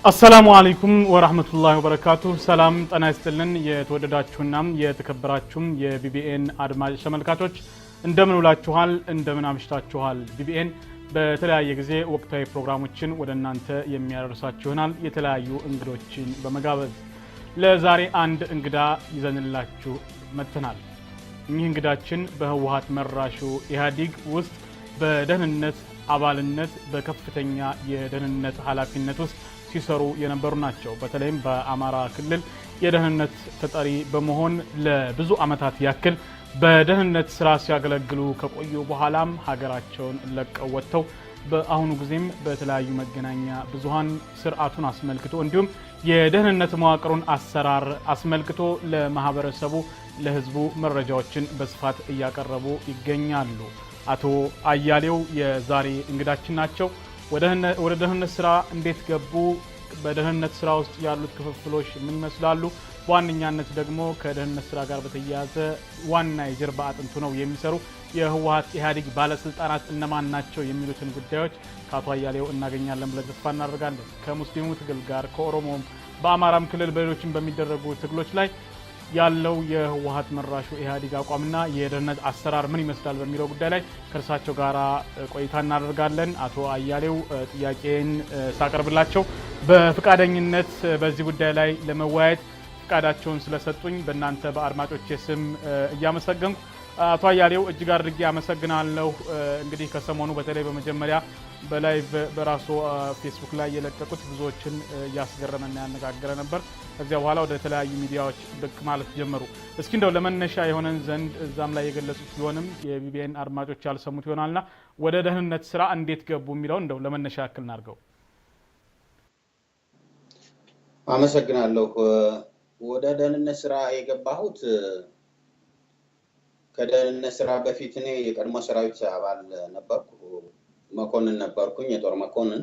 አሰላሙ አለይኩም ወራህመቱላሂ ወበረካቱ ሰላም ጤና ይስጥልን የተወደዳችሁና የተከበራችሁም የቢቢኤን አድማጭ ተመልካቾች እንደምን ውላችኋል እንደምን አምሽታችኋል ቢቢኤን በተለያየ ጊዜ ወቅታዊ ፕሮግራሞችን ወደናንተ የሚያደርሳችሁናል የተለያዩ እንግዶችን በመጋበዝ ለዛሬ አንድ እንግዳ ይዘንላችሁ መጥተናል እኚህ እንግዳችን በህወሓት መራሹ ኢህአዴግ ውስጥ በደህንነት አባልነት በከፍተኛ የደህንነት ኃላፊነት ውስጥ ሲሰሩ የነበሩ ናቸው በተለይም በአማራ ክልል የደህንነት ተጠሪ በመሆን ለብዙ አመታት ያክል በደህንነት ስራ ሲያገለግሉ ከቆዩ በኋላም ሀገራቸውን ለቀው ወጥተው በአሁኑ ጊዜም በተለያዩ መገናኛ ብዙሃን ስርዓቱን አስመልክቶ እንዲሁም የደህንነት መዋቅሩን አሰራር አስመልክቶ ለማህበረሰቡ ለህዝቡ መረጃዎችን በስፋት እያቀረቡ ይገኛሉ አቶ አያሌው የዛሬ እንግዳችን ናቸው ወደ ደህንነት ስራ እንዴት ገቡ በደህንነት ስራ ውስጥ ያሉት ክፍፍሎች ምን ይመስላሉ በዋነኛነት ደግሞ ከደህንነት ስራ ጋር በተያያዘ ዋና የጀርባ አጥንቱ ነው የሚሰሩ የህወሓት ኢህአዴግ ባለስልጣናት እነማን ናቸው የሚሉትን ጉዳዮች ከአቶ አያሌው እናገኛለን ብለን ተስፋ እናደርጋለን ከሙስሊሙ ትግል ጋር ከኦሮሞም በአማራም ክልል በሌሎችም በሚደረጉ ትግሎች ላይ ያለው የህወሓት መራሹ ኢህአዴግ አቋምና የደህንነት አሰራር ምን ይመስላል በሚለው ጉዳይ ላይ ከርሳቸው ጋራ ቆይታ እናደርጋለን አቶ አያሌው ጥያቄን ሳቀርብላቸው በፍቃደኝነት በዚህ ጉዳይ ላይ ለመወያየት ፍቃዳቸውን ስለሰጡኝ በእናንተ በአድማጮቼ ስም እያመሰገንኩ አቶ አያሌው እጅግ አድርጌ አመሰግናለሁ እንግዲህ ከሰሞኑ በተለይ በመጀመሪያ በላይ በራሱ ፌስቡክ ላይ የለቀቁት ብዙዎችን ያስገረመና ያነጋገረ ነበር ከዚያ በኋላ ወደ ተለያዩ ሚዲያዎች ብቅ ማለት ጀመሩ እስኪ እንደው ለመነሻ የሆነን ዘንድ እዛም ላይ የገለጹት ቢሆንም የቢቢኤን አድማጮች ያልሰሙት ይሆናልና ወደ ደህንነት ስራ እንዴት ገቡ የሚለው እንደው ለመነሻ ያክል እናድርገው አመሰግናለሁ ወደ ደህንነት ስራ የገባሁት ከደህንነት ስራ በፊት እኔ የቀድሞ ሰራዊት አባል ነበርኩ መኮንን ነበርኩኝ የጦር መኮንን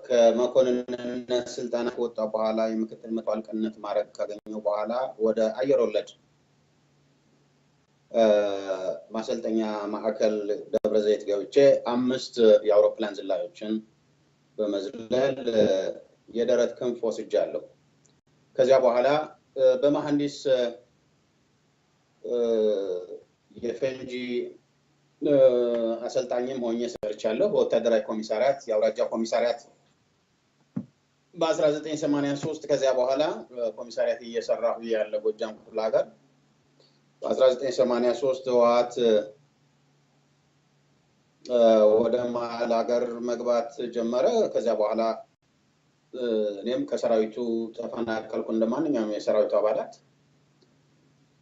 ከመኮንንነት ስልጣን ከወጣ በኋላ የምክትል መቶ አለቅነት ማዕረግ ካገኘው በኋላ ወደ አየር ወለድ ማሰልጠኛ ማዕከል ደብረ ዘይት ገብቼ 5 የአውሮፕላን ዝላዮችን በመዝለል የደረት ክንፍ ወስጃለሁ ከዚያ በኋላ በመሐንዲስ የፈንጂ አሰልጣኝም ሆኜ ሰርቻለሁ በወታደራዊ ኮሚሳሪያት የአውራጃ ኮሚሳሪያት በ1983 ከዚያ በኋላ ኮሚሳሪያት እየሰራሁ ያለ ጎጃም ክፍለ ሀገር በ1983 ህወሓት ወደ መሀል ሀገር መግባት ጀመረ ከዚያ በኋላ እኔም ከሰራዊቱ ተፈናቀልኩ እንደማንኛውም የሰራዊቱ አባላት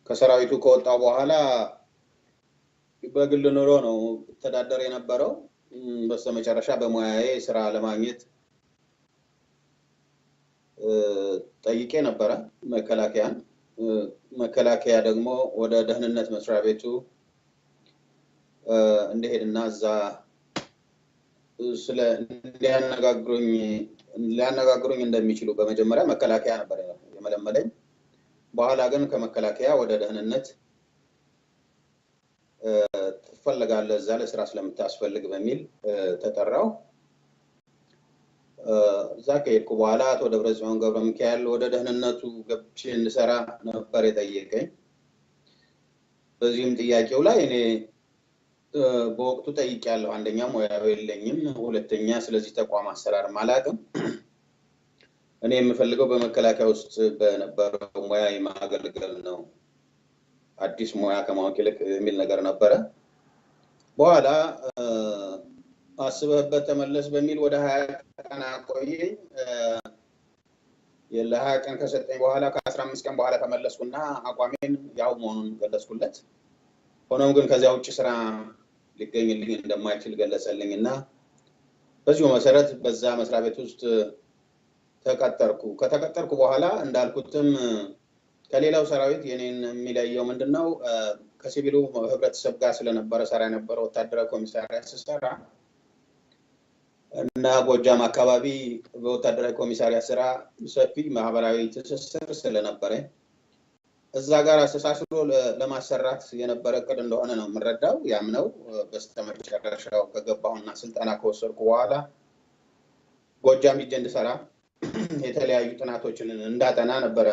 ከሰራዊቱ ከወጣው በኋላ በግል ኑሮ ነው ተዳደረ የነበረው በስተመጨረሻ በሙያዬ ስራ ለማግኘት ጠይቄ ነበር መከላከያ ደግሞ ወደ ደህንነት መስሪያ ቤቱ እንደሄድና እዛ ስለ ሊያነጋግሩኝ እንደሚችሉ በመጀመሪያ መከላከያ ነበር የመለመለኝ በኋላ ግን ከመከላከያ ወደ ደህንነት ትፈልጋለህ እዛ ለስራ ስለምታስፈልግ በሚል ተጠራው እዛ ከሄድኩ በኋላ አቶ ደብረጽዮን ገብረሚካኤል ወደ ደህንነቱ ገብቼ እንድሰራ ነበር የጠየቀኝ በዚህም ጥያቄው ላይ እኔ በወቅቱ ጠይቄያለሁ አንደኛ ሙያው የለኝም ሁለተኛ ስለዚህ ተቋም አሰራር ማላቅም እኔ የምፈልገው በመከላከያ ውስጥ በነበረው ሙያ ማገልገል ነው አዲስ ሙያ ከማወቅ ይልቅ የሚል ነገር ነበረ በኋላ አስበህበት ተመለስ በሚል ወደ 20 ቀን አቆየኝ ለ20 ቀን ከሰጠኝ በኋላ ከ15 ቀን በኋላ ተመለስኩና አቋሜን ያው መሆኑን ገለጽኩለት ሆኖም ግን ከዚያ ውጭ ስራ ሊገኝልኝ እንደማይችል ገለጸልኝና በዚሁ መሰረት በዛ መስሪያ ቤት ውስጥ ከተቀጠርኩ በኋላ እንዳልኩትም ከሌላው ሰራዊት የኔን የሚለየው ምንድነው ከሲቪሉ ህብረተሰብ ጋር ስለነበረ ሰራ የነበረ ወታደራዊ ኮሚሳሪያት ስሰራ እና ጎጃም አካባቢ በወታደራዊ ኮሚሳሪያት ስራ ሰፊ ማህበራዊ ትስስር ስለነበረ እዛ ጋር አስተሳስሮ ለማሰራት የነበረ እቅድ እንደሆነ ነው የምረዳው ያምነው በስተመጨረሻው ከገባውና ስልጣና ከወሰድኩ በኋላ ጎጃም ሄጄ እንድሰራ የተለያዩ ጥናቶችን እንዳጠና ነበረ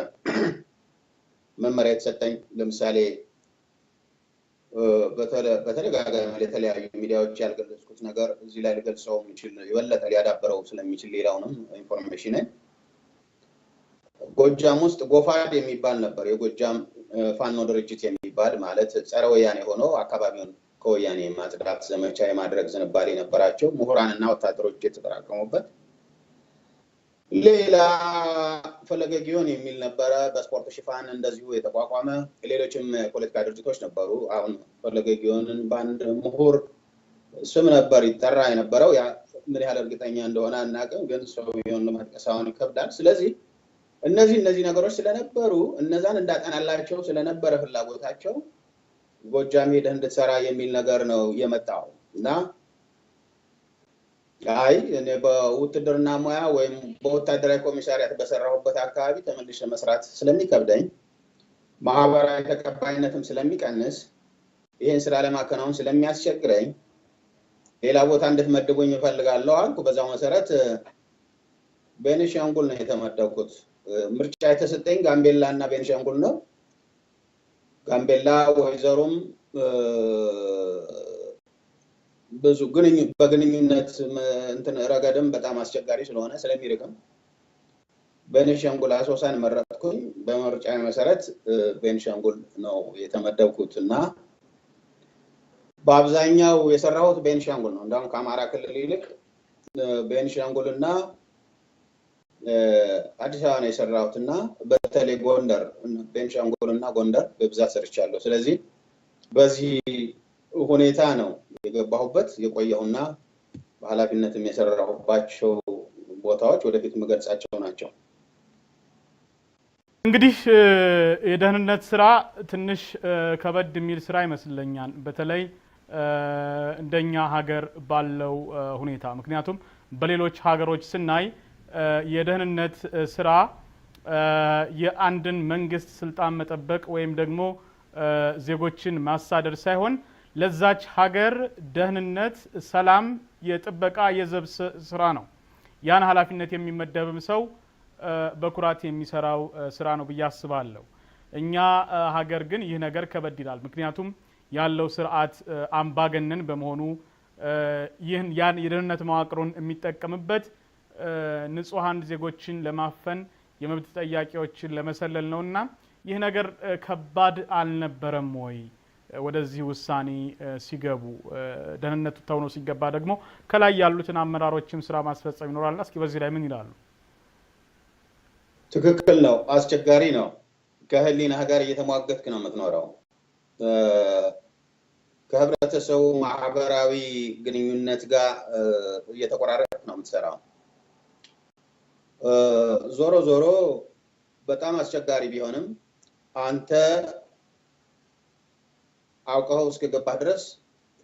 መመሪያ የተሰጠኝ። ለምሳሌ በተደጋጋሚ የተለያዩ ሚዲያዎች ያልገለጽኩት ነገር እዚህ ላይ ልገልጸው የሚችል የበለጠ ሊያዳብረው ስለሚችል ሌላውንም ኢንፎርሜሽን ጎጃም ውስጥ ጎፋድ የሚባል ነበር። የጎጃም ፋኖ ድርጅት የሚባል ማለት ጸረ ወያኔ ሆኖ አካባቢውን ከወያኔ ማጽዳት ዘመቻ የማድረግ ዝንባሌ ነበራቸው ምሁራንና ወታደሮች የተጠራቀሙበት። ሌላ ፈለገ ጊዮን የሚል ነበረ በስፖርት ሽፋን እንደዚሁ የተቋቋመ። ሌሎችም ፖለቲካ ድርጅቶች ነበሩ። አሁን ፈለገ ጊዮንን በአንድ ምሁር ስም ነበር ይጠራ የነበረው። ያ ምን ያህል እርግጠኛ እንደሆነ አናውቅም፣ ግን ሰውየውን ለመጥቀስ አሁን ይከብዳል። ስለዚህ እነዚህ ነገሮች ስለነበሩ እነዛን እንዳጠናላቸው ስለነበረ ፍላጎታቸው ጎጃም ሄደህ እንድትሰራ የሚል ነገር ነው የመጣው እና አይ እኔ በውትድርና ሙያ ወይም በወታደራዊ ኮሚሳሪያት በሰራሁበት አካባቢ ተመልሼ መስራት ስለሚከብደኝ ማህበራዊ ተቀባይነትም ስለሚቀንስ ይሄን ስራ ለማከናወን ስለሚያስቸግረኝ ሌላ ቦታ እንድትመድቡኝ እፈልጋለሁ አልኩ። በዛው መሰረት ቤኒሻንጉል ነው የተመደብኩት። ምርጫ የተሰጠኝ ጋምቤላ እና ቤኒሻንጉል ነው። ጋምቤላ ወይዘሮም ብዙ በግንኙነት እንትን ረገድም በጣም አስቸጋሪ ስለሆነ ስለሚርቅም ቤኒሻንጉል አሶሳን መረጥኩኝ። በምርጫ መሰረት ቤኒሻንጉል ነው የተመደብኩት እና በአብዛኛው የሰራሁት ቤኒሻንጉል ነው። እንደውም ከአማራ ክልል ይልቅ ቤኒሻንጉልና አዲስ አበባ ነው የሰራሁት እና በተለይ ጎንደር ቤኒሻንጉልና ጎንደር በብዛት ሰርቻለሁ። ስለዚህ በዚህ ሁኔታ ነው የገባሁበት የቆየውና በኃላፊነትም የሰራሁባቸው ቦታዎች ወደፊት መገልጻቸው ናቸው። እንግዲህ የደህንነት ስራ ትንሽ ከበድ የሚል ስራ ይመስለኛል፣ በተለይ እንደኛ ሀገር ባለው ሁኔታ። ምክንያቱም በሌሎች ሀገሮች ስናይ የደህንነት ስራ የአንድን መንግስት ስልጣን መጠበቅ ወይም ደግሞ ዜጎችን ማሳደድ ሳይሆን ለዛች ሀገር ደህንነት፣ ሰላም የጥበቃ የዘብ ስራ ነው። ያን ኃላፊነት የሚመደብም ሰው በኩራት የሚሰራው ስራ ነው ብዬ አስባለሁ። እኛ ሀገር ግን ይህ ነገር ከበድ ይላል። ምክንያቱም ያለው ስርዓት አምባገነን በመሆኑ ይህን ያን የደህንነት መዋቅሩን የሚጠቀምበት ንጹሃን ዜጎችን ለማፈን የመብት ጠያቂዎችን ለመሰለል ነውና ይህ ነገር ከባድ አልነበረም ወይ? ወደዚህ ውሳኔ ሲገቡ ደህንነቱ ተውኖ ሲገባ ደግሞ ከላይ ያሉትን አመራሮችም ስራ ማስፈጸም ይኖራልና እስኪ በዚህ ላይ ምን ይላሉ? ትክክል ነው። አስቸጋሪ ነው። ከህሊና ጋር እየተሟገትክ ነው የምትኖረው። ከህብረተሰቡ ማህበራዊ ግንኙነት ጋር እየተቆራረጥክ ነው የምትሰራው። ዞሮ ዞሮ በጣም አስቸጋሪ ቢሆንም አንተ አውቀው እስከገባህ ድረስ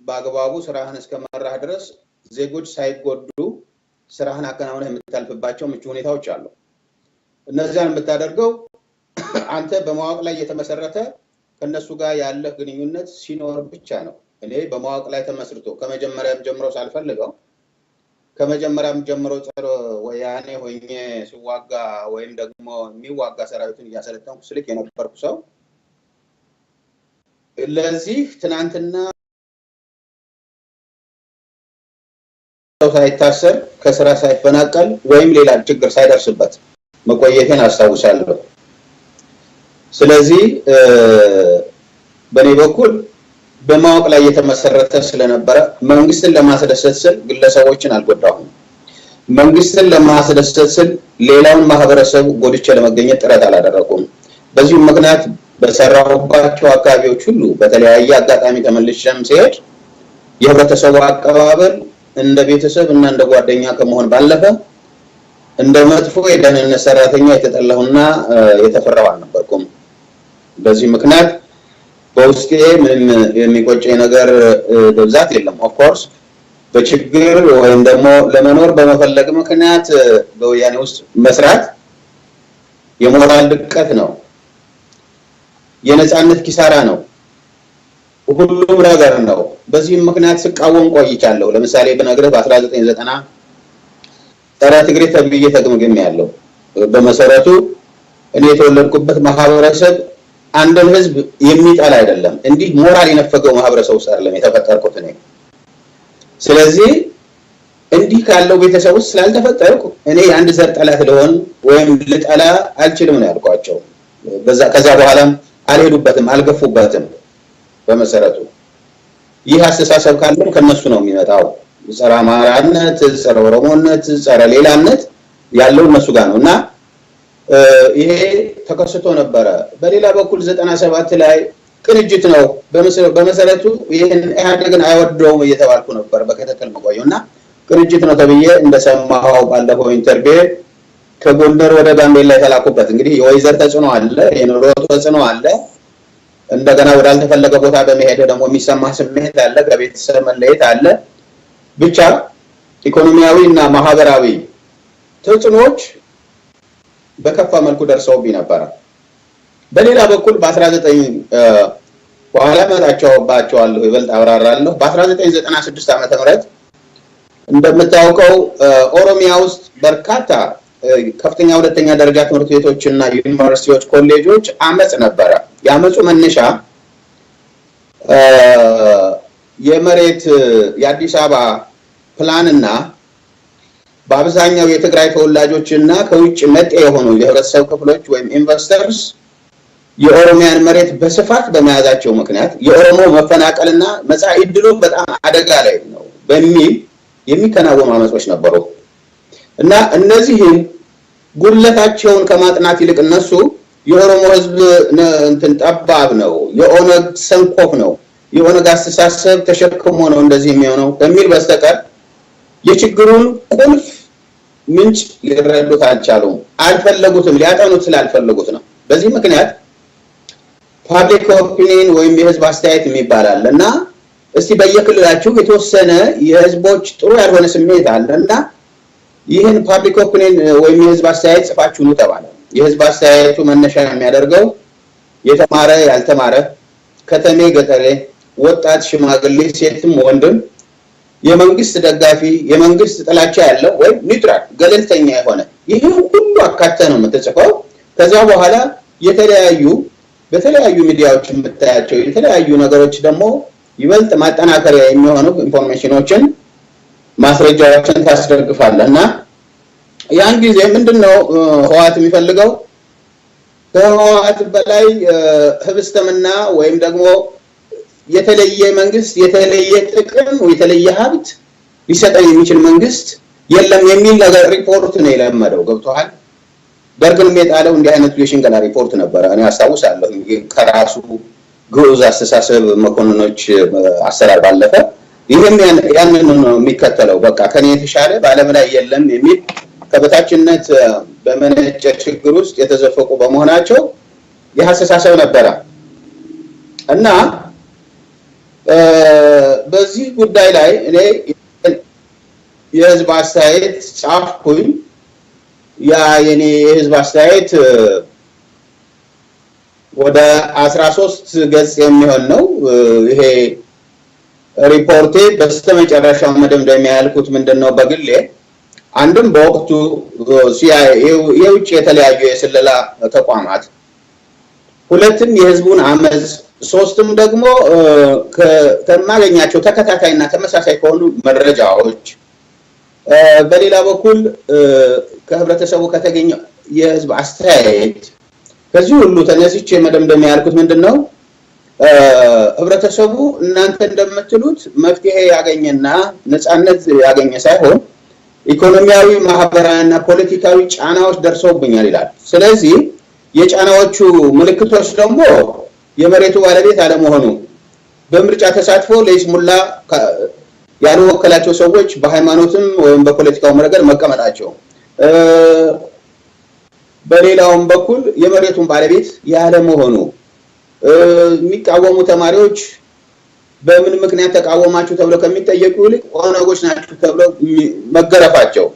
በአግባቡ ስራህን እስከመራህ ድረስ ዜጎች ሳይጎዱ ስራህን አከናውነህ የምታልፍባቸው ምቹ ሁኔታዎች አሉ። እነዚያን የምታደርገው አንተ በማወቅ ላይ የተመሰረተ ከነሱ ጋር ያለህ ግንኙነት ሲኖር ብቻ ነው። እኔ በማወቅ ላይ ተመስርቶ ከመጀመሪያም ጀምሮ ሳልፈልገው ከመጀመሪያም ጀምሮ ጸረ ወያኔ ሆኜ ሲዋጋ ወይም ደግሞ የሚዋጋ ሰራዊትን እያሰለጠንኩ ስልክ የነበርኩ ሰው ለዚህ ትናንትና ሰው ሳይታሰር ከስራ ሳይፈናቀል ወይም ሌላ ችግር ሳይደርስበት መቆየቴን አስታውሳለሁ። ስለዚህ በኔ በኩል በማወቅ ላይ የተመሰረተ ስለነበረ መንግስትን ለማስደሰት ስል ግለሰቦችን አልጎዳሁም። መንግስትን ለማስደሰት ስል ሌላውን ማህበረሰብ ጎድቼ ለመገኘት ጥረት አላደረኩም። በዚሁ ምክንያት በሰራሁባቸው አካባቢዎች ሁሉ በተለያየ አጋጣሚ ተመልሼም ሲሄድ የህብረተሰቡ አቀባበል እንደ ቤተሰብ እና እንደ ጓደኛ ከመሆን ባለፈ እንደ መጥፎ የደህንነት ሰራተኛ የተጠላሁና የተፈራሁ አልነበርኩም። በዚህ ምክንያት በውስጤ ምንም የሚቆጨኝ ነገር በብዛት የለም። ኦፍ ኮርስ በችግር ወይም ደግሞ ለመኖር በመፈለግ ምክንያት በወያኔ ውስጥ መስራት የሞራል ድቀት ነው፣ የነጻነት ኪሳራ ነው፣ ሁሉም ነገር ነው። በዚህ ምክንያት ስቃወም ቆይቻለሁ። ለምሳሌ በነገር በ1990 ጸረ ትግሬ ተብዬ ተገምግሜ ያለው። በመሰረቱ እኔ የተወለድኩበት ማህበረሰብ አንድን ህዝብ የሚጠላ አይደለም። እንዲህ ሞራል የነፈገው ማህበረሰብ ውስጥ አይደለም የተፈጠርኩት እኔ። ስለዚህ እንዲህ ካለው ቤተሰብ ውስጥ ስላልተፈጠርኩ እኔ አንድ ዘር ጠላት ልሆን ወይም ልጠላ አልችልም ነው ያልኳቸው። ከዛ በኋላም አልሄዱበትም፣ አልገፉበትም። በመሰረቱ ይህ አስተሳሰብ ካለም ከነሱ ነው የሚመጣው። ጸረ አማራነት፣ ጸረ ኦሮሞነት፣ ጸረ ሌላነት ያለው እነሱ ጋር ነውና ይሄ ተከስቶ ነበረ። በሌላ በኩል 97 ላይ ቅንጅት ነው በመሰረቱ ይሄን ኢህአዴግን አይወደውም እየተባልኩ ነበር በከተከል መቆየውና ቅንጅት ነው ተብዬ እንደሰማው ባለፈው ኢንተርቪው ከጎንደር ወደ ጋምቤላ የተላኩበት እንግዲህ የወይዘር ተጽዕኖ አለ፣ የኑሮ ተጽዕኖ አለ። እንደገና ወዳልተፈለገ ቦታ በመሄድ ደግሞ የሚሰማ ስሜት አለ፣ ከቤተሰብ መለየት አለ። ብቻ ኢኮኖሚያዊ እና ማህበራዊ ተጽዕኖዎች በከፋ መልኩ ደርሰውብኝ ነበር። በሌላ በኩል በ19 በኋላ መጣቸውባቸዋለሁ ይበልጥ አብራራለሁ። በ1996 ዓመተ ምህረት እንደምታውቀው ኦሮሚያ ውስጥ በርካታ ከፍተኛ ሁለተኛ ደረጃ ትምህርት ቤቶችና ዩኒቨርሲቲዎች፣ ኮሌጆች አመጽ ነበረ። ያመጹ መነሻ የመሬት የአዲስ አበባ ፕላንና በአብዛኛው የትግራይ ተወላጆችና ከውጭ መጤ የሆኑ የህብረተሰብ ክፍሎች ወይም ኢንቨስተርስ የኦሮሚያን መሬት በስፋት በመያዛቸው ምክንያት የኦሮሞ መፈናቀልና መጻኢ ዕድሉ በጣም አደጋ ላይ ነው በሚል የሚከናወኑ አመጾች ነበሩ እና እነዚህን ጉድለታቸውን ከማጥናት ይልቅ እነሱ የኦሮሞ ህዝብ እንትን ጠባብ ነው፣ የኦነግ ሰንኮፍ ነው፣ የኦነግ አስተሳሰብ ተሸክሞ ነው እንደዚህ የሚሆነው ከሚል በስተቀር የችግሩን ቁልፍ ምንጭ ሊረዱት አልቻሉም። አልፈለጉትም፣ ሊያጠኑት ስላልፈለጉት ነው። በዚህ ምክንያት ፓብሊክ ኦፒኒየን ወይም የህዝብ አስተያየት የሚባል አለና እስቲ በየክልላችሁ የተወሰነ የህዝቦች ጥሩ ያልሆነ ስሜት አለና ይህን ፓብሊክ ኦፒኒየን ወይም የህዝብ አስተያየት ጽፋችሁ ነው ተባለ። የህዝብ አስተያየቱ መነሻ የሚያደርገው የተማረ ያልተማረ፣ ከተሜ ገጠሬ፣ ወጣት ሽማግሌ፣ ሴትም ወንድም፣ የመንግስት ደጋፊ፣ የመንግስት ጥላቻ ያለው ወይም ኒውትራል ገለልተኛ የሆነ ይህን ሁሉ አካተ ነው የምትጽፈው። ከዛ በኋላ በተለያዩ ሚዲያዎች የምታያቸው የተለያዩ ነገሮች ደግሞ ይበልጥ ማጠናከሪያ የሚሆኑ ኢንፎርሜሽኖችን ማስረጃዎችን ታስደግፋለህ እና ያን ጊዜ ምንድነው ህወሓት የሚፈልገው? ከህወሓት በላይ ህብስተምና ወይም ደግሞ የተለየ መንግስት፣ የተለየ ጥቅም፣ የተለየ ሀብት ሊሰጠን የሚችል መንግስት የለም የሚል ነገር ሪፖርት ነው የለመደው። ገብቶሃል? ደርግም የጣለው እንዲህ አይነቱ የሽንገላ ሪፖርት ነበረ። እኔ አስታውሳለሁ ከራሱ ግዑዝ አስተሳሰብ መኮንኖች አሰራር ባለፈ ይህም ያንን ነው የሚከተለው። በቃ ከኔ የተሻለ በዓለም ላይ የለም የሚል ከበታችነት በመነጨ ችግር ውስጥ የተዘፈቁ በመሆናቸው የአስተሳሰብ ነበረ እና በዚህ ጉዳይ ላይ እኔ የህዝብ አስተያየት ጻፍኩኝ። ያ የኔ የህዝብ አስተያየት ወደ 13 ገጽ የሚሆን ነው። ይሄ ሪፖርቴ በስተመጨረሻው መደምደሚያ ያልኩት ምንድነው? በግሌ አንድም በወቅቱ የውጭ የተለያዩ የስለላ ተቋማት፣ ሁለትም የህዝቡን አመጽ፣ ሶስትም ደግሞ ከማገኛቸው ተከታታይና ተመሳሳይ ከሆኑ መረጃዎች፣ በሌላ በኩል ከህብረተሰቡ ከተገኘ የህዝብ አስተያየት ከዚህ ሁሉ ተነስቼ መደምደሚያ ያልኩት ምንድነው? ህብረተሰቡ እናንተ እንደምትሉት መፍትሄ ያገኘና ነፃነት ያገኘ ሳይሆን ኢኮኖሚያዊ፣ ማህበራዊና ፖለቲካዊ ጫናዎች ደርሰውብኛል ይላል። ስለዚህ የጫናዎቹ ምልክቶች ደግሞ የመሬቱ ባለቤት አለመሆኑ፣ በምርጫ ተሳትፎ ለይስሙላ ያልወከላቸው ሰዎች በሃይማኖትም ወይም በፖለቲካው ረገድ መቀመጣቸው፣ በሌላውም በኩል የመሬቱን ባለቤት ያለመሆኑ፣ የሚቃወሙ ተማሪዎች በምን ምክንያት ተቃወማችሁ ተብለው ከሚጠየቁ ይልቅ ኦነጎች ናችሁ ተብለው መገረፋቸው፣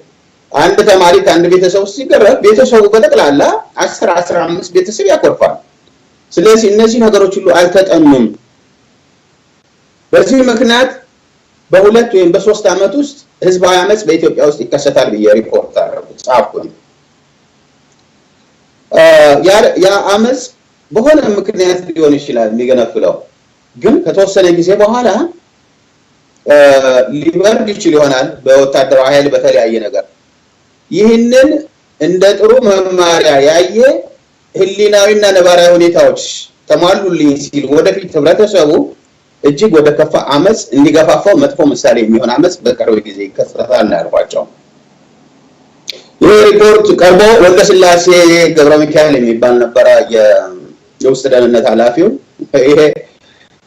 አንድ ተማሪ ከአንድ ቤተሰብ ውስጥ ሲገረፍ ቤተሰቡ በጠቅላላ 10-15 ቤተሰብ ያኮርፋል። ስለዚህ እነዚህ ነገሮች ሁሉ አልተጠኑም። በዚህ ምክንያት በ2 ወይም በ3 ዓመት ውስጥ ህዝባዊ አመጽ በኢትዮጵያ ውስጥ ይከሰታል ብዬ ሪፖርት ጻፍኩኝ። ያ አመጽ በሆነ ምክንያት ሊሆን ይችላል የሚገነፍለው፣ ግን ከተወሰነ ጊዜ በኋላ ሊበርድ ይችል ይሆናል በወታደራዊ ኃይል በተለያየ ነገር። ይህንን እንደ ጥሩ መማሪያ ያየ ህሊናዊና ነባራዊ ሁኔታዎች ተሟሉልኝ ሲል ወደፊት ህብረተሰቡ እጅግ ወደ ከፋ አመጽ እንዲገፋፋው መጥፎ ምሳሌ የሚሆን አመጽ በቅርብ ጊዜ ይከሰታል ያልኳቸው። ይህ ሪፖርት ቀርቦ ወልደስላሴ ገብረ ሚካኤል የሚባል ነበረ የውስጥ ደህንነት ኃላፊው።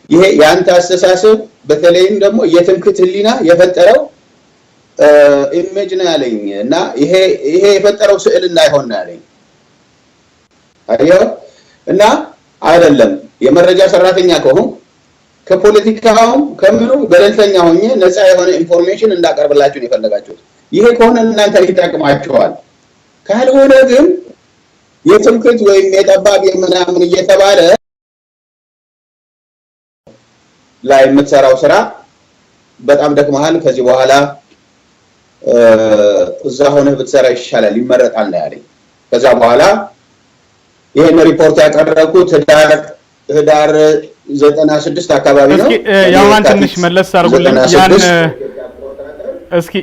ይሄ ያንተ አስተሳሰብ በተለይም ደግሞ የትምክህት ህሊና የፈጠረው ኢሜጅ ነው ያለኝ እና ይሄ የፈጠረው ስዕል እንዳይሆን ነው ያለኝ። አየው እና አይደለም የመረጃ ሰራተኛ ከሆነ ከፖለቲካውም ከምኑ ገለልተኛ ሆኜ ነፃ የሆነ ኢንፎርሜሽን እንዳቀርብላችሁ ነው የፈለጋችሁት። ይሄ ከሆነ እናንተ ይጠቅማችኋል። ካልሆነ ግን የትምክህት ወይም የጠባብ ምናምን እየተባለ ላይ የምትሰራው ስራ በጣም ደክመሃል። ከዚህ በኋላ እዛ ሆነህ ብትሰራ ይሻላል ይመረጣል ነው ያለኝ። ከዛ በኋላ ይሄን ሪፖርት ያቀረብኩት ህዳር 96 አካባቢ ነው። እስኪ ያውን ትንሽ መለስ አድርጉልኝ። እስኪ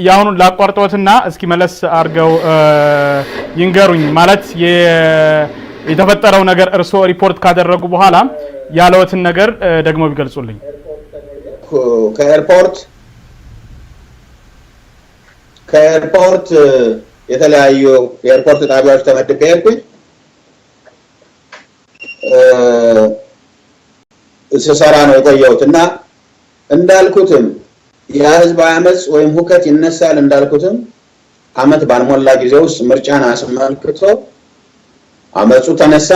ያውን ላቋርጦትና እስኪ መለስ አድርገው ይንገሩኝ። ማለት የተፈጠረው ነገር እርስዎ ሪፖርት ካደረጉ በኋላ ያለውትን ነገር ደግሞ ቢገልጹልኝ። ከኤርፖርት የተለያዩ የኤርፖርት ጣቢያዎች ተመድቤ ሄድኩኝ። ስሰራ ነው የቆየሁት እና እንዳልኩትም የህዝባዊ አመጽ ወይም ሁከት ይነሳል እንዳልኩትም አመት ባልሞላ ጊዜ ውስጥ ምርጫን አስመልክቶ አመጹ ተነሳ።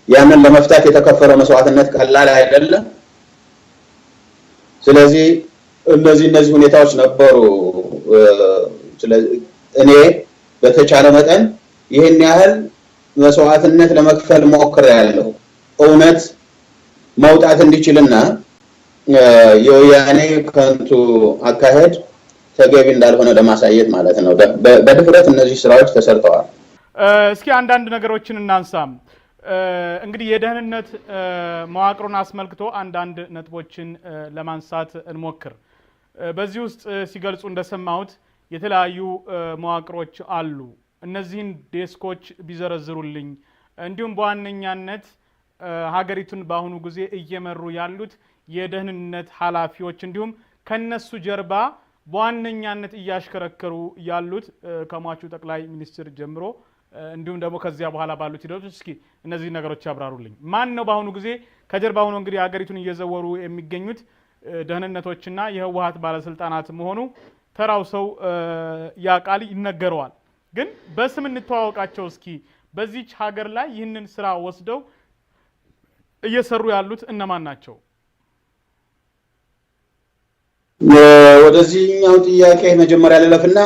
ያንን ለመፍታት የተከፈለው መስዋዕትነት ቀላል አይደለም። ስለዚህ እነዚህ ሁኔታዎች ነበሩ። ስለዚህ እኔ በተቻለ መጠን ይሄን ያህል መስዋዕትነት ለመክፈል ሞክሬያለሁ። እውነት መውጣት እንዲችልና የወያኔ ከንቱ አካሄድ ተገቢ እንዳልሆነ ለማሳየት ማለት ነው። በድፍረት እነዚህ ስራዎች ተሰርተዋል። እስኪ አንዳንድ ነገሮችን እናንሳ። እንግዲህ የደህንነት መዋቅሩን አስመልክቶ አንዳንድ ነጥቦችን ለማንሳት እንሞክር። በዚህ ውስጥ ሲገልጹ እንደሰማሁት የተለያዩ መዋቅሮች አሉ። እነዚህን ዴስኮች ቢዘረዝሩልኝ፣ እንዲሁም በዋነኛነት ሀገሪቱን በአሁኑ ጊዜ እየመሩ ያሉት የደህንነት ኃላፊዎች እንዲሁም ከነሱ ጀርባ በዋነኛነት እያሽከረከሩ ያሉት ከሟቹ ጠቅላይ ሚኒስትር ጀምሮ እንዲሁም ደግሞ ከዚያ በኋላ ባሉት ሂደቶች እስኪ እነዚህ ነገሮች ያብራሩልኝ። ማን ነው በአሁኑ ጊዜ ከጀርባ ሆኖ እንግዲህ ሀገሪቱን እየዘወሩ የሚገኙት ደህንነቶችና የህወሓት ባለስልጣናት መሆኑ ተራው ሰው ያቃል ይነገረዋል። ግን በስም እንተዋወቃቸው እስኪ። በዚች ሀገር ላይ ይህንን ስራ ወስደው እየሰሩ ያሉት እነማን ናቸው? ወደዚህኛው ጥያቄ መጀመሪያ ልለፍና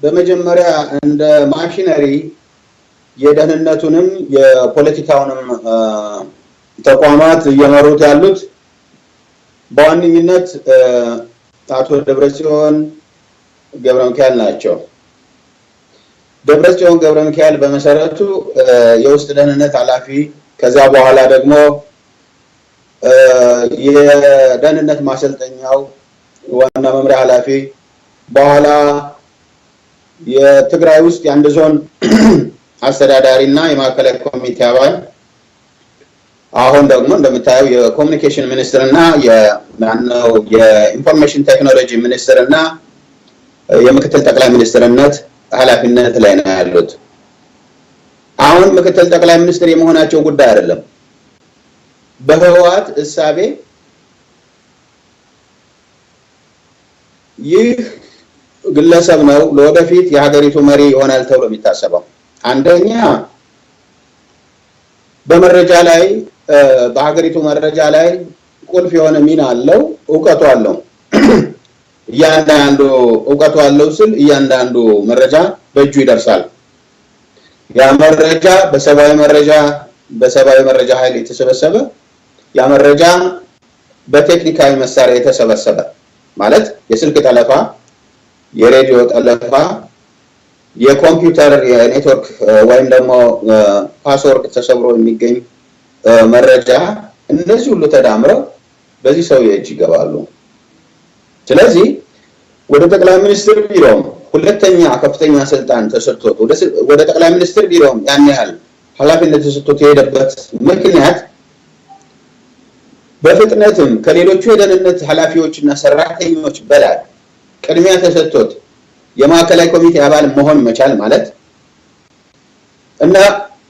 በመጀመሪያ እንደ ማሽነሪ የደህንነቱንም የፖለቲካውንም ተቋማት እየመሩት ያሉት በዋነኝነት አቶ ደብረጽዮን ገብረ ሚካኤል ናቸው። ደብረጽዮን ገብረ ሚካኤል በመሰረቱ የውስጥ ደህንነት ኃላፊ፣ ከዛ በኋላ ደግሞ የደህንነት ማሰልጠኛው ዋና መምሪያ ኃላፊ፣ በኋላ የትግራይ ውስጥ የአንድ ዞን አስተዳዳሪና የማዕከላዊ ኮሚቴ አባል፣ አሁን ደግሞ እንደምታየው የኮሙኒኬሽን ሚኒስትርና የኢንፎርሜሽን ቴክኖሎጂ ሚኒስትርና የምክትል ጠቅላይ ሚኒስትርነት ኃላፊነት ላይ ነው ያሉት። አሁን ምክትል ጠቅላይ ሚኒስትር የመሆናቸው ጉዳይ አይደለም። በህወሓት እሳቤ ይህ ግለሰብ ነው ለወደፊት የሀገሪቱ መሪ ይሆናል ተብሎ የሚታሰበው። አንደኛ በመረጃ ላይ በሀገሪቱ መረጃ ላይ ቁልፍ የሆነ ሚና አለው፣ እውቀቱ አለው። እያንዳንዱ እውቀቱ አለው ስል እያንዳንዱ መረጃ በእጁ ይደርሳል። ያ መረጃ በሰብአዊ መረጃ ኃይል የተሰበሰበ፣ ያ መረጃ በቴክኒካዊ መሳሪያ የተሰበሰበ ማለት የስልክ ጠለፋ፣ የሬዲዮ ጠለፋ፣ የኮምፒውተር የኔትወርክ ወይም ደግሞ ፓስወርድ ተሰብሮ የሚገኝ መረጃ እነዚህ ሁሉ ተዳምረው በዚህ ሰው እጅ ይገባሉ። ስለዚህ ወደ ጠቅላይ ሚኒስትር ቢሮም ሁለተኛ ከፍተኛ ስልጣን ተሰጥቶት ወደ ጠቅላይ ሚኒስትር ቢሮም ያን ያህል ኃላፊነት ተሰጥቶት የሄደበት ምክንያት በፍጥነትም ከሌሎቹ የደህንነት ኃላፊዎችና ሰራተኞች በላይ ቅድሚያ ተሰጥቶት የማዕከላዊ ኮሚቴ አባል መሆን መቻል ማለት እና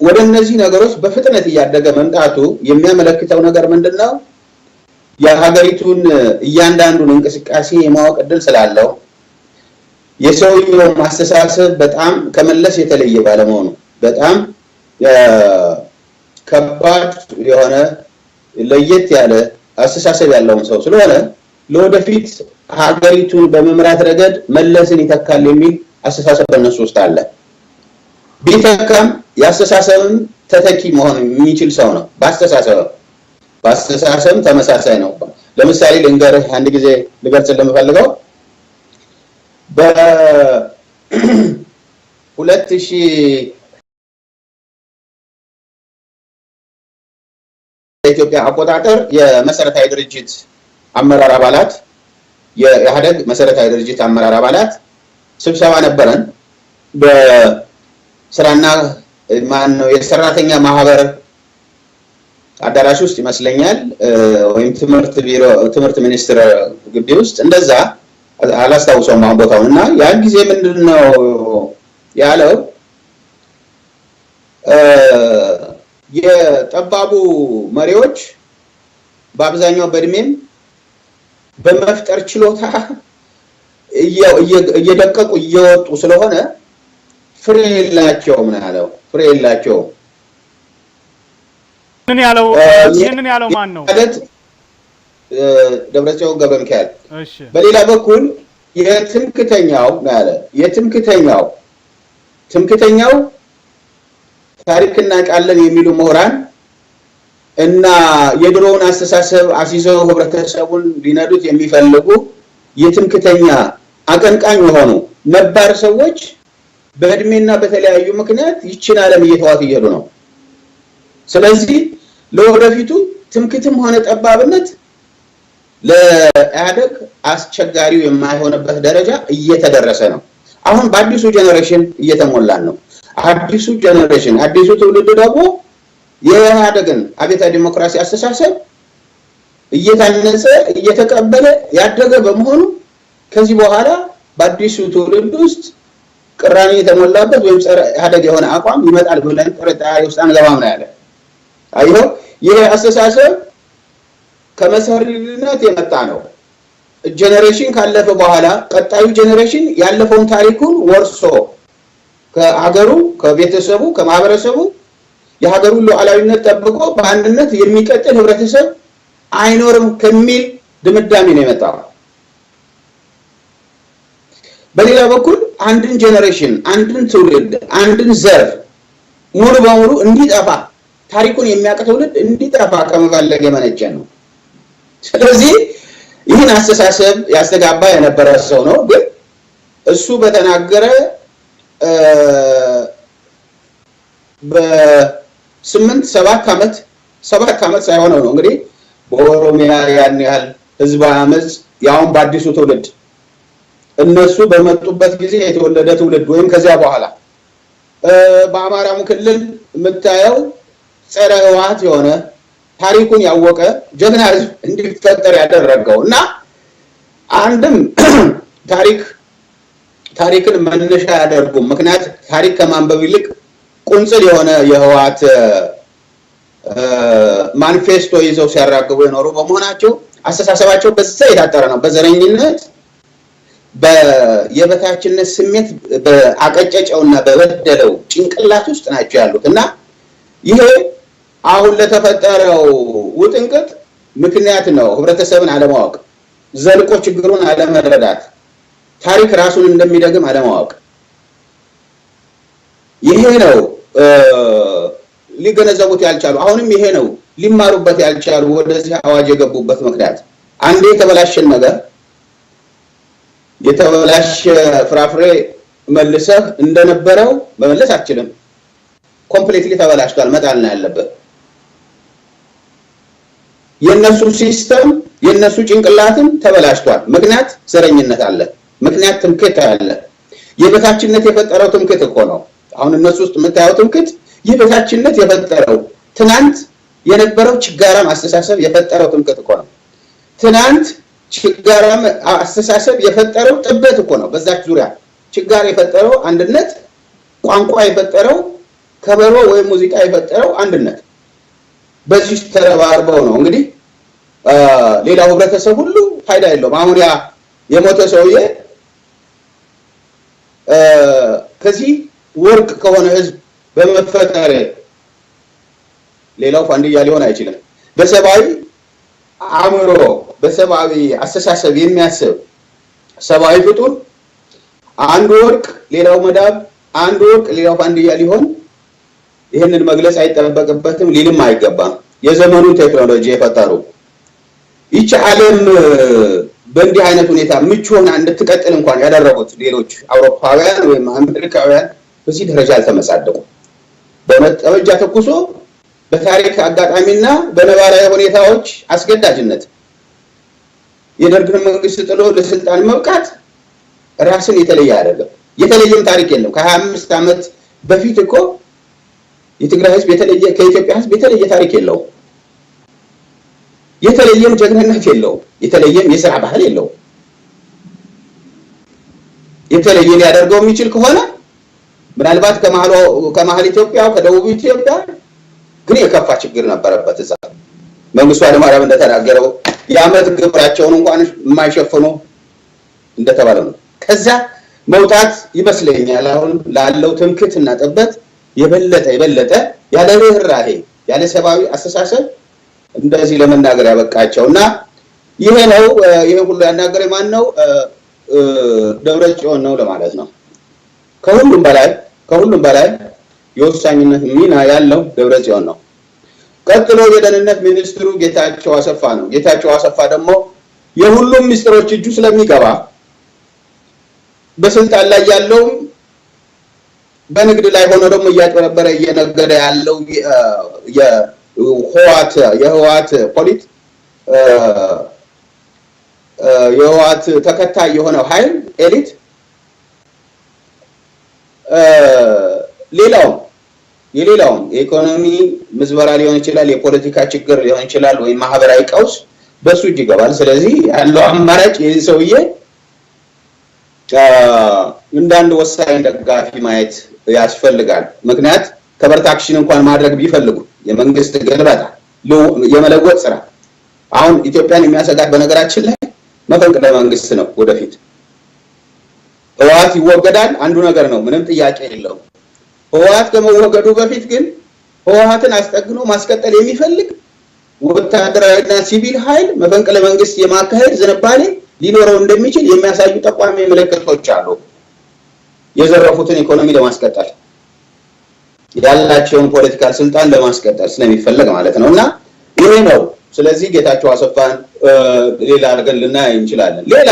ወደ እነዚህ ነገሮች በፍጥነት እያደገ መምጣቱ የሚያመለክተው ነገር ምንድነው? የሀገሪቱን እያንዳንዱን እንቅስቃሴ የማወቅ ዕድል ስላለው የሰውየው ማስተሳሰብ በጣም ከመለስ የተለየ ባለመሆኑ በጣም ከባድ የሆነ ለየት ያለ አስተሳሰብ ያለው ሰው ስለሆነ ለወደፊት ሀገሪቱን በመምራት ረገድ መለስን ይተካል የሚል አስተሳሰብ በእነሱ ውስጥ አለ። ቢተካም ያስተሳሰብን ተተኪ መሆን የሚችል ሰው ነው። በአስተሳሰብ ተመሳሳይ ነው። ለምሳሌ ልንገርህ አንድ ጊዜ ልገልጽልህ የምፈልገው በ2000 የኢትዮጵያ አቆጣጠር የመሰረታዊ ድርጅት አመራር አባላት የኢህአደግ መሰረታዊ ድርጅት አመራር አባላት ስብሰባ ነበረን በስራና ማነው የሰራተኛ ማህበር አዳራሽ ውስጥ ይመስለኛል ወይም ትምህርት ሚኒስቴር ግቢ ውስጥ እንደዛ አላስታውሰውም አሁን ቦታውን እና ያን ጊዜ ምንድነው ያለው የጠባቡ መሪዎች በአብዛኛው በእድሜም በመፍጠር ችሎታ እየደቀቁ እየወጡ ስለሆነ ፍሬ የላቸውም ነው ያለው። ፍሬ የላቸውም። ይህንን ያለው ማን ነው? ደብረጽዮን ገብረ ሚካኤል። በሌላ በኩል የትምክተኛው ነው ያለ። ትምክተኛው ታሪክና ቃልን የሚሉ ምሁራን እና የድሮውን አስተሳሰብ አሲዘው ህብረተሰቡን ሊነዱት የሚፈልጉ የትምክተኛ አቀንቃኝ የሆኑ ነባር ሰዎች በእድሜና በተለያዩ ምክንያት ይችን ዓለም እየተዋት እየሄዱ ነው። ስለዚህ ለወደፊቱ ትምክትም ሆነ ጠባብነት ለኢህአደግ አስቸጋሪው የማይሆንበት ደረጃ እየተደረሰ ነው። አሁን በአዲሱ ጀነሬሽን እየተሞላን ነው። አዲሱ ጀነሬሽን አዲሱ ትውልድ ደግሞ የኢህአደግን አብዮታዊ ዲሞክራሲ አስተሳሰብ እየታነጸ እየተቀበለ ያደገ በመሆኑ ከዚህ በኋላ በአዲሱ ትውልድ ውስጥ ቅራኔ የተሞላበት ወይም ጸረ ኢህአደግ የሆነ አቋም ይመጣል ብለን ጥርጣሬ ውስጥ አንገባም ነው ያለ። አይሆ ይሄ አስተሳሰብ ከመሰሪነት የመጣ ነው። ጀነሬሽን ካለፈ በኋላ ቀጣዩ ጀነሬሽን ያለፈውን ታሪኩን ወርሶ ከሀገሩ ከቤተሰቡ ከማህበረሰቡ የሀገሩን ሉዓላዊነት ጠብቆ በአንድነት የሚቀጥል ህብረተሰብ አይኖርም ከሚል ድምዳሜ ነው የመጣው። በሌላ በኩል አንድን ጀነሬሽን አንድን ትውልድ አንድን ዘር ሙሉ በሙሉ እንዲጠፋ ታሪኩን የሚያውቅ ትውልድ እንዲጠፋ ከመፈለግ የመነጨ ነው። ስለዚህ ይህን አስተሳሰብ ያስተጋባ የነበረ ሰው ነው። ግን እሱ በተናገረ ሰባት ዓመት ሳይሆነው ነው እንግዲህ በኦሮሚያ ያን ያህል ህዝባዊ አመጽ ያውን በአዲሱ ትውልድ እነሱ በመጡበት ጊዜ የተወለደ ትውልድ ወይም ከዚያ በኋላ በአማራው ክልል የምታየው ጸረ ህወሓት የሆነ ታሪኩን ያወቀ ጀግና ህዝብ እንዲፈጠር ያደረገው እና አንድም ታሪክን መነሻ ያደርጉ ምክንያት ታሪክ ከማንበብ ይልቅ ቁንጽል የሆነ የህወሓት ማኒፌስቶ ይዘው ሲያራግቡ የኖሩ በመሆናቸው አስተሳሰባቸው በዛ የታጠረ ነው። በዘረኝነት የበታችነት ስሜት በአቀጨጨውና በበደለው ጭንቅላት ውስጥ ናቸው ያሉት እና ይሄ አሁን ለተፈጠረው ውጥንቅጥ ምክንያት ነው። ህብረተሰብን አለማወቅ፣ ዘልቆ ችግሩን አለመረዳት፣ ታሪክ ራሱን እንደሚደግም አለማወቅ ይሄ ነው ሊገነዘቡት ያልቻሉ። አሁንም ይሄ ነው ሊማሩበት ያልቻሉ ወደዚህ አዋጅ የገቡበት ምክንያት። አንዴ የተበላሸን ነገር የተበላሸ ፍራፍሬ መልሰህ እንደነበረው መመለስ አትችልም። ኮምፕሊትሊ ተበላሽቷል፣ መጣል ነው ያለበት። የነሱ ሲስተም የነሱ ጭንቅላትም ተበላሽቷል። ምክንያት ዘረኝነት አለ፣ ምክንያት ትምክህት አለ። የበታችነት የፈጠረው ትምክህት እኮ ነው። አሁን እነሱ ውስጥ የምታየው ትምክህት የበታችነት የፈጠረው ትናንት የነበረው ችጋራም አስተሳሰብ የፈጠረው ትምክህት እኮ ነው። ትናንት ችጋራም አስተሳሰብ የፈጠረው ጥበት እኮ ነው። በዛች ዙሪያ ችጋር የፈጠረው አንድነት፣ ቋንቋ የፈጠረው ከበሮ ወይም ሙዚቃ የፈጠረው አንድነት። በዚህ ተረባርበው ነው እንግዲህ ሌላው ህብረተሰብ ሁሉ ፋይዳ የለውም። አሁን ያ የሞተ ሰውዬ ከዚህ ወርቅ ከሆነ ህዝብ በመፈጠር ሌላው ፋንድያ ሊሆን አይችልም። በሰባዊ አእምሮ በሰባዊ አስተሳሰብ የሚያስብ ሰባዊ ፍጡር አንዱ ወርቅ ሌላው መዳብ፣ አንዱ ወርቅ ሌላው ፋንድያ ሊሆን ይህንን መግለጽ አይጠበቅበትም፣ ሊልም አይገባም። የዘመኑን ቴክኖሎጂ የፈጠሩ ይህች ዓለም በእንዲህ አይነት ሁኔታ ምቹ ሆና እንድትቀጥል እንኳን ያደረጉት ሌሎች አውሮፓውያን ወይም አሜሪካውያን በዚህ ደረጃ አልተመጻደቁም። በመጠመጃ ተኩሶ በታሪክ አጋጣሚና በነባራዊ ሁኔታዎች አስገዳጅነት የደርግን መንግስት ጥሎ ለስልጣን መብቃት ራስን የተለየ አይደለም። የተለየም ታሪክ የለም። ከ25 ዓመት በፊት እኮ የትግራይ ህዝብ የተለየ ከኢትዮጵያ ህዝብ የተለየ ታሪክ የለው። የተለየም ጀግንነት የለው። የተለየም የሥራ ባህል የለው። የተለየ ሊያደርገው የሚችል ከሆነ ምናልባት ከመሀል ኢትዮጵያ ከደቡብ ኢትዮጵያ ግን የከፋ ችግር ነበረበት። እዛ መንግስቱ ኃይለማርያም እንደተናገረው የዓመት ግብራቸውን እንኳን የማይሸፍኑ እንደተባለ ነው። ከዛ መውጣት ይመስለኛል አሁን ላለው ትምክህትና ጥበት የበለጠ ያለ ርህራሄ ያለ ሰባዊ አስተሳሰብ እንደዚህ ለመናገር ያበቃቸውና ይሄ ነው። ይሄ ሁሉ ያናገረኝ ማን ነው? ደብረጽዮን ነው ለማለት ነው። ከሁሉም በላይ የወሳኝነት ሚና ያለው ደብረጽዮን ነው። ቀጥሎ የደህንነት ሚኒስትሩ ጌታቸው አሰፋ ነው። ጌታቸው አሰፋ ደግሞ የሁሉም ሚኒስትሮች እጁ ስለሚገባ በስልጣን ላይ ያለው በንግድ ላይ ሆኖ ደግሞ እያጭበረበረ እየነገደ ያለው የህወሓት ፖሊት የህወሓት ተከታይ የሆነው ኃይል ኤሊት የሌላውም የኢኮኖሚ ምዝበራ ሊሆን ይችላል፣ የፖለቲካ ችግር ሊሆን ይችላል፣ ወይ ማህበራዊ ቀውስ በሱ እጅ ይገባል። ስለዚህ ያለው አማራጭ የዚህ ሰውዬ እንዳንድ ወሳኝ ደጋፊ ማየት ያስፈልጋል። ምክንያት ከበርታ አክሽን እንኳን ማድረግ ቢፈልጉ የመንግስት ገልበጣ የመለወጥ ስራ አሁን ኢትዮጵያን የሚያሰጋት በነገራችን ላይ መፈንቅለ መንግስት ነው። ወደፊት ህወሓት ይወገዳል አንዱ ነገር ነው፣ ምንም ጥያቄ የለውም። ህወሓት ከመወገዱ በፊት ግን ህወሓትን አስጠግኖ ማስቀጠል የሚፈልግ ወታደራዊና ሲቪል ኃይል መፈንቅለ መንግስት የማካሄድ ዝንባሌ ሊኖረው እንደሚችል የሚያሳዩ ጠቋሚ ምልክቶች አሉ። የዘረፉትን ኢኮኖሚ ለማስቀጠል ያላቸውን ፖለቲካል ስልጣን ለማስቀጠል ስለሚፈልግ ማለት ነውና ይሄ ነው። ስለዚህ ጌታቸው አሰፋን ሌላ አድርገን ልናይ እንችላለን። ሌላ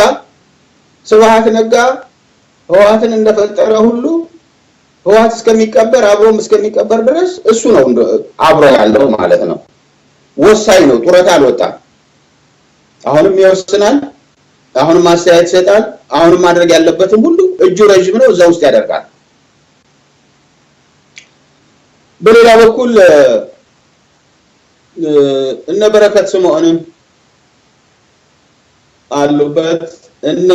ስብሃት ነጋ ህወሓትን እንደፈጠረ ሁሉ ህወሓት እስከሚቀበር አብሮም እስከሚቀበር ድረስ እሱ ነው አብሮ ያለው ማለት ነው። ወሳኝ ነው። ጡረታ አልወጣም። አሁንም ይወስናል፣ አሁንም አስተያየት ይሰጣል፣ አሁንም ማድረግ ያለበትም ሁሉ እጁ ረጅም ነው፣ እዛ ውስጥ ያደርጋል። በሌላ በኩል እነ በረከት ስምዖንም አሉበት፣ እነ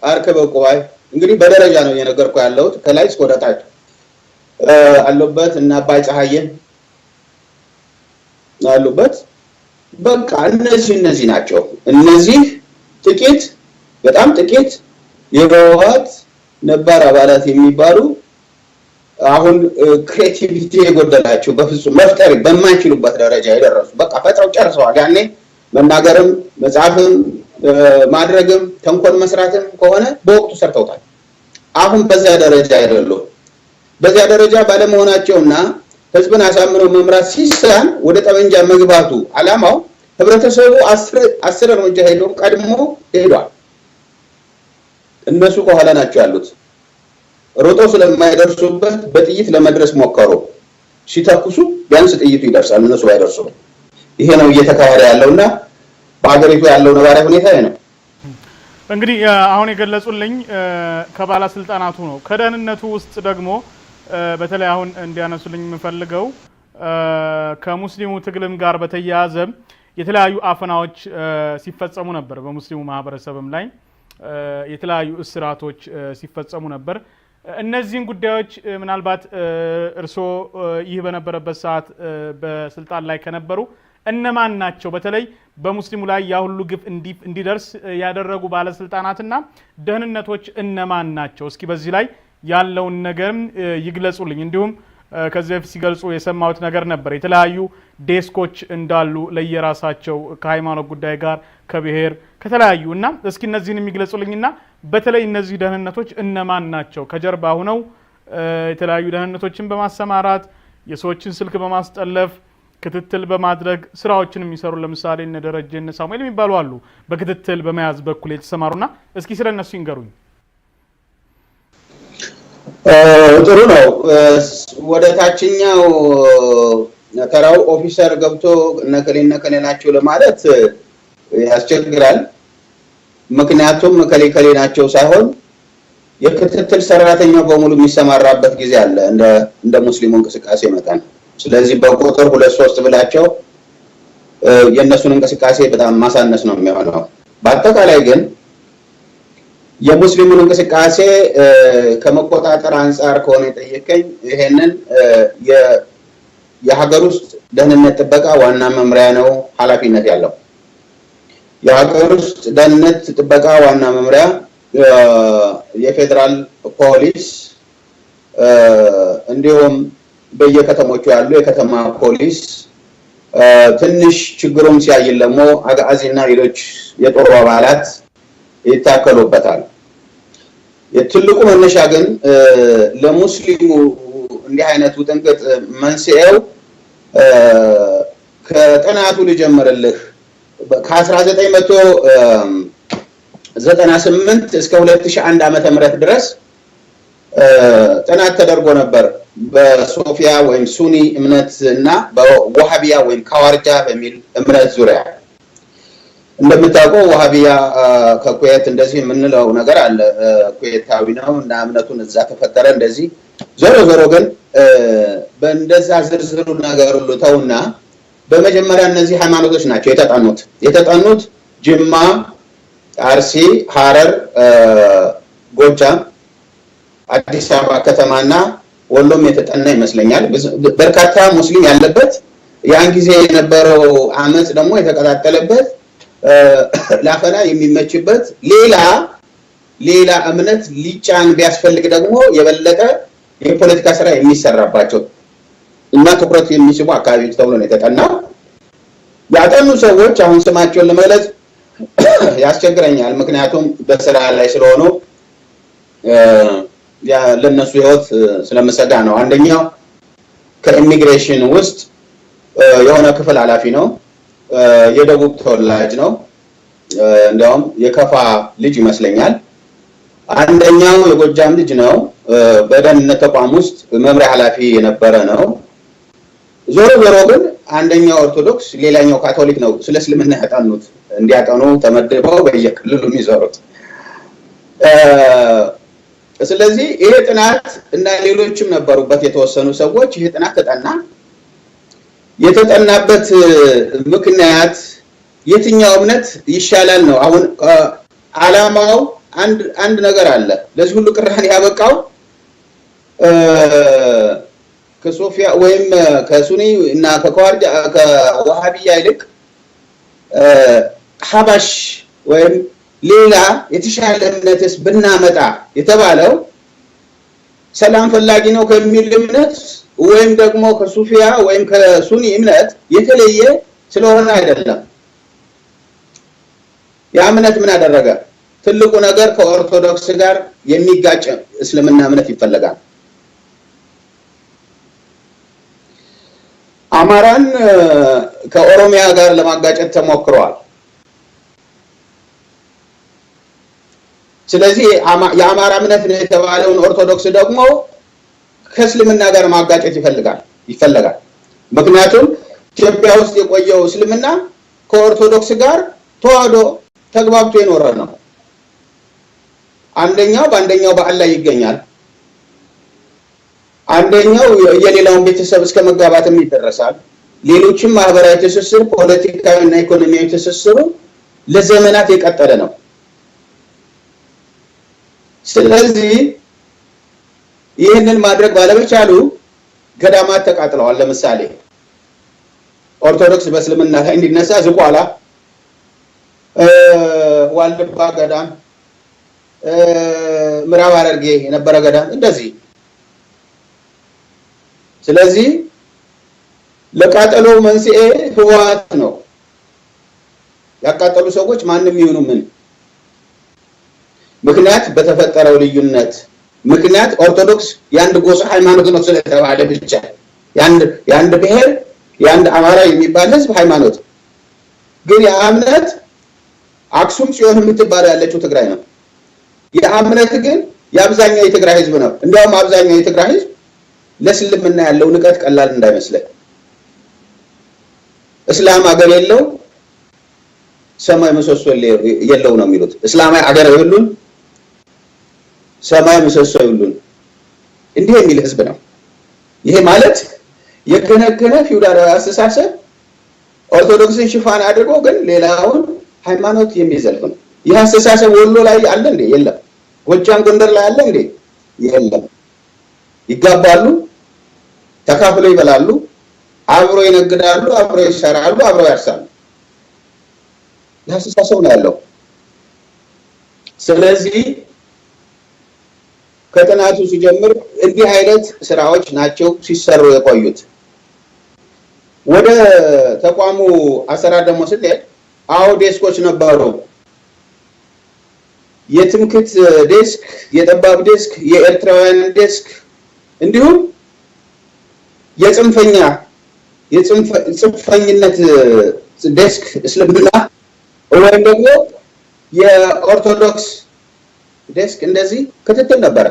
አርከበ ቁባይ እንግዲህ በደረጃ ነው እየነገርኩ ያለሁት ከላይ እስከ ወደ ታች አሉበት፣ እና አባይ ፀሐዬም አሉበት። በቃ እነዚህ ናቸው። እነዚህ ጥቂት በጣም ጥቂት የህወሓት ነባር አባላት የሚባሉ አሁን ክሬቲቪቲ የጎደላቸው በፍጹም መፍጠር በማይችሉበት ደረጃ የደረሱ በቃ ፈጥረው ጨርሰዋል። ያኔ መናገርም መጻፍም ማድረግም ተንኮል መስራትም ከሆነ በወቅቱ ሰርተውታል። አሁን በዛ ደረጃ አይደሉም። በዛ ደረጃ ባለመሆናቸውና ህዝብን አሳምነው መምራት ሲሳን ወደ ጠመንጃ መግባቱ አላማው ህብረተሰቡ 10 እርምጃ ሄዶ ቀድሞ ሄዷል። እነሱ ከኋላ ናቸው ያሉት። ሮጦ ስለማይደርሱበት በጥይት ለመድረስ ሞከሩ። ሲተኩሱ ቢያንስ ጥይቱ ይደርሳል፣ እነሱ ባይደርሱ። ይሄ ነው እየተካሄደ ያለውና በአገሪቱ ያለው ነባራዊ ሁኔታ ነው። እንግዲህ አሁን የገለጹልኝ ከባለስልጣናቱ ነው። ከደህንነቱ ውስጥ ደግሞ በተለይ አሁን እንዲያነሱልኝ የምፈልገው ከሙስሊሙ ትግልም ጋር በተያያዘ የተለያዩ አፈናዎች ሲፈጸሙ ነበር። በሙስሊሙ ማህበረሰብም ላይ የተለያዩ እስራቶች ሲፈጸሙ ነበር። እነዚህን ጉዳዮች ምናልባት እርስዎ ይህ በነበረበት ሰዓት በስልጣን ላይ ከነበሩ እነማን ናቸው በተለይ በሙስሊሙ ላይ ያ ሁሉ ግፍ እንዲደርስ ያደረጉ ባለስልጣናትና ደህንነቶች እነማን ናቸው? እስኪ በዚህ ላይ ያለውን ነገር ይግለጹልኝ። እንዲሁም ከዚህ በፊት ሲገልጹ የሰማሁት ነገር ነበር የተለያዩ ዴስኮች እንዳሉ ለየራሳቸው ከሃይማኖት ጉዳይ ጋር ከብሔር ከተለያዩ እና እስኪ እነዚህን የሚግለጹልኝና በተለይ እነዚህ ደህንነቶች እነማን ናቸው? ከጀርባ ሆነው የተለያዩ ደህንነቶችን በማሰማራት የሰዎችን ስልክ በማስጠለፍ ክትትል በማድረግ ስራዎችን የሚሰሩ ለምሳሌ እነ ደረጀ እነ ሳሙኤል የሚባሉ አሉ በክትትል በመያዝ በኩል የተሰማሩና እስኪ ስለነሱ ይንገሩኝ። ጥሩ ነው። ወደ ታችኛው ተራው ኦፊሰር ገብቶ ነከሌ ናቸው ለማለት ያስቸግራል። ምክንያቱም ከሌ ናቸው ሳይሆን የክትትል ሰራተኛው በሙሉ የሚሰማራበት ጊዜ አለ እንደ ሙስሊሙ እንቅስቃሴ መጠን። ስለዚህ በቁጥር 2-3 ብላቸው የነሱን እንቅስቃሴ በጣም ማሳነስ ነው የሚሆነው። በአጠቃላይ ግን የሙስሊሙን እንቅስቃሴ ከመቆጣጠር አንፃር ከሆነ የጠየቀኝ ይሄንን የሀገር ውስጥ ደህንነት ጥበቃ ዋና መምሪያ ነው ኃላፊነት ያለው። የሀገር ውስጥ ደህንነት ጥበቃ ዋና መምሪያ የፌደራል ፖሊስ እንዲሁም በየከተሞቹ ያሉ የከተማ ፖሊስ ትንሽ ችግሩን ሲያይል ደግሞ አጋዚና ሌሎች የጦር አባላት ይታከሉበታል። የትልቁ መነሻ ግን ለሙስሊሙ እንዲህ አይነቱ ጥንቅጥ መንስኤው ከጥናቱ ልጀምርልህ። ከ1998 እስከ 2001 ዓመተ ምህረት ድረስ ጥናት ተደርጎ ነበር በሶፊያ ወይም ሱኒ እምነት እና በዋሃቢያ ወይም ካዋርጃ በሚል እምነት ዙሪያ። እንደምታውቀው ዋሃቢያ ከኩዌት እንደዚህ የምንለው ነገር አለ። ኩዌታዊ ነው እና እምነቱን እዛ ተፈጠረ እንደዚህ። ዞሮ ግን በእንደዛ ዝርዝሩ ነገር ሁሉ ተውና በመጀመሪያ እነዚህ ሃይማኖቶች ናቸው የተጠኑት ጅማ፣ አርሲ፣ ሐረር፣ ጎጃም፣ አዲስ አበባ ከተማና ወሎም የተጠና ይመስለኛል። በርካታ ሙስሊም ያለበት ያን ጊዜ የነበረው አመጽ ደግሞ የተቀጣጠለበት ላፈና የሚመችበት ሌላ እምነት ሊጫን ቢያስፈልግ ደግሞ የበለጠ የፖለቲካ ስራ የሚሰራባቸው እና ትኩረት የሚስቡ አካባቢዎች ተብሎ ነው የተጠናው። ያጠኑ ሰዎች አሁን ስማቸውን ለመግለጽ ያስቸግረኛል፣ ምክንያቱም በስራ ላይ ስለሆኑ ለነሱ ህይወት ስለመሰጋ ነው። አንደኛው ከኢሚግሬሽን ውስጥ የሆነ ክፍል ኃላፊ ነው። የደቡብ ተወላጅ ነው። እንዲያውም የከፋ ልጅ ይመስለኛል። አንደኛው የጎጃም ልጅ ነው። በደህንነት ተቋም ውስጥ መምሪያ ኃላፊ የነበረ ነው። ዞሮ ግን አንደኛው ኦርቶዶክስ፣ ሌላኛው ካቶሊክ ነው። ስለ እስልምና ያጠኑት እንዲያጠኑ ተመድበው በየክልሉ የሚዞሩት። ስለዚህ ይሄ ጥናት እና ሌሎችም ነበሩበት የተወሰኑ ሰዎች። ይሄ ጥናት ተጠና። የተጠናበት ምክንያት የትኛው እምነት ይሻላል ነው። አሁን ዓላማው አንድ ነገር አለ። ለዚህ ሁሉ ቅራኔ ያበቃው ከሶፊያ ወይም ከሱኒ እና ከካዋርጃ ከዋሃቢያ ይልቅ ሐባሽ ወይም ሌላ የተሻለ እምነትስ ብናመጣ የተባለው ሰላም ፈላጊ ነው ከሚል እምነት ወይም ደግሞ ከሱፊያ ወይም ከሱኒ እምነት የተለየ ስለሆነ አይደለም። ያ እምነት ምን አደረገ? ትልቁ ነገር ከኦርቶዶክስ ጋር የሚጋጭ እስልምና እምነት ይፈልጋል። አማራን ከኦሮሚያ ጋር ለማጋጨት ተሞክሯል። ስለዚህ የአማራ እምነት ነው የተባለውን ኦርቶዶክስ ደግሞ ከእስልምና ጋር ማጋጨት ይፈልጋል። ምክንያቱም ኢትዮጵያ ውስጥ የቆየው እስልምና ከኦርቶዶክስ ጋር ተዋህዶ ተግባብቶ የኖረ ነው። አንደኛው በአንደኛው በዓል ላይ ይገኛል። አንደኛው የሌላውን ቤተሰብ እስከ መጋባትም ይደረሳል። ሌሎችም ማህበራዊ ትስስር፣ ፖለቲካዊ እና ኢኮኖሚያዊ ትስስሩ ለዘመናት የቀጠለ ነው። ስለዚህ ይህንን ማድረግ ባለመቻሉ ገዳማት ተቃጥለዋል። ለምሳሌ ኦርቶዶክስ በእስልምና ላይ እንዲነሳ ዝቋላ፣ ዋልድባ ገዳም፣ ምዕራብ ሐረርጌ የነበረ ገዳም እንደዚህ። ስለዚህ ለቃጠሎ መንስኤ ህወሓት ነው። ያቃጠሉ ሰዎች ማንም ይሁኑ ምን ምክንያት በተፈጠረው ልዩነት ምክንያት ኦርቶዶክስ የአንድ ጎሳ ሃይማኖት ነው ስለተባለ ብቻ የአንድ ብሔር የአንድ አማራ የሚባል ህዝብ ሃይማኖት ግን የእምነት አክሱም ጽዮን የምትባለው ያለችው ትግራይ ነው። የእምነት ግን የአብዛኛው የትግራይ ህዝብ ነው። እንዲያውም አብዛኛው የትግራይ ህዝብ ለእስልምና ያለው ንቀት ቀላል እንዳይመስለን። እስላም አገር የለው ሰማይ ምሰሶ የለው ነው የሚሉት። እስላማዊ አገር የሉን ሰማይ ምሰሶ የሉን እንዲህ የሚል ህዝብ ነው። ይሄ ማለት የከነከነ ፊውዳላዊ አስተሳሰብ ኦርቶዶክስን ሽፋን አድርጎ ግን ሌላውን ሃይማኖት የሚዘልፍ ነው። ይህ አስተሳሰብ ወሎ ላይ አለ እንዴ? የለም። ጎጃም ጎንደር ላይ አለ እንዴ? የለም። ይጋባሉ፣ ተካፍለው ይበላሉ፣ አብሮ ይነግዳሉ፣ አብሮ ይሰራሉ፣ አብሮ ያርሳሉ። ይህ አስተሳሰብ ነው ያለው። ስለዚህ ከጥናቱ ሲጀምር እንዲህ አይነት ስራዎች ናቸው ሲሰሩ የቆዩት። ወደ ተቋሙ አሰራር ደግሞ ስንሄድ ዴስኮች ነበሩ። የትምክት ዴስክ፣ የጠባብ ዴስክ፣ የኤርትራውያን ዴስክ እንዲሁም የጽንፈኝነት ዴስክ እስልምና ወይም ደግሞ የኦርቶዶክስ ዴስክ እንደዚህ ክትትል ነበረ።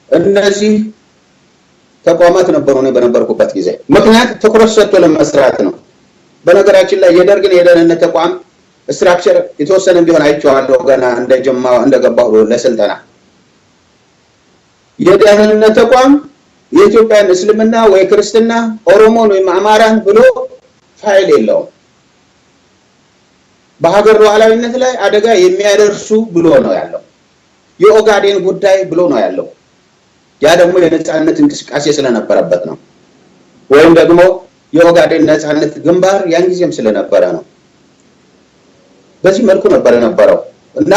እነዚህ ተቋማት ነበሩ ነው በነበርኩበት ጊዜ። ምክንያት ትኩረት ሰጥቶ ለመስራት ነው። በነገራችን ላይ የደርግን የደህንነት ተቋም ስትራክቸር የተወሰነ ቢሆን አይቼዋለሁ ገና እንደገባሁ ለስልጠና። የደህንነት ተቋም የኢትዮጵያን እስልምና ወይ ክርስትና ኦሮሞን ወይም አማራን ብሎ ፋይል የለውም። በሀገር ሉዓላዊነት ላይ አደጋ የሚያደርሱ ብሎ ነው ያለው። የኦጋዴን ጉዳይ ብሎ ነው ያለው። ያ ደግሞ የነጻነት እንቅስቃሴ ስለነበረበት ነው። ወይም ደግሞ የኦጋዴን ነጻነት ግንባር ያን ጊዜም ስለነበረ ነው። በዚህ መልኩ ነበር የነበረው እና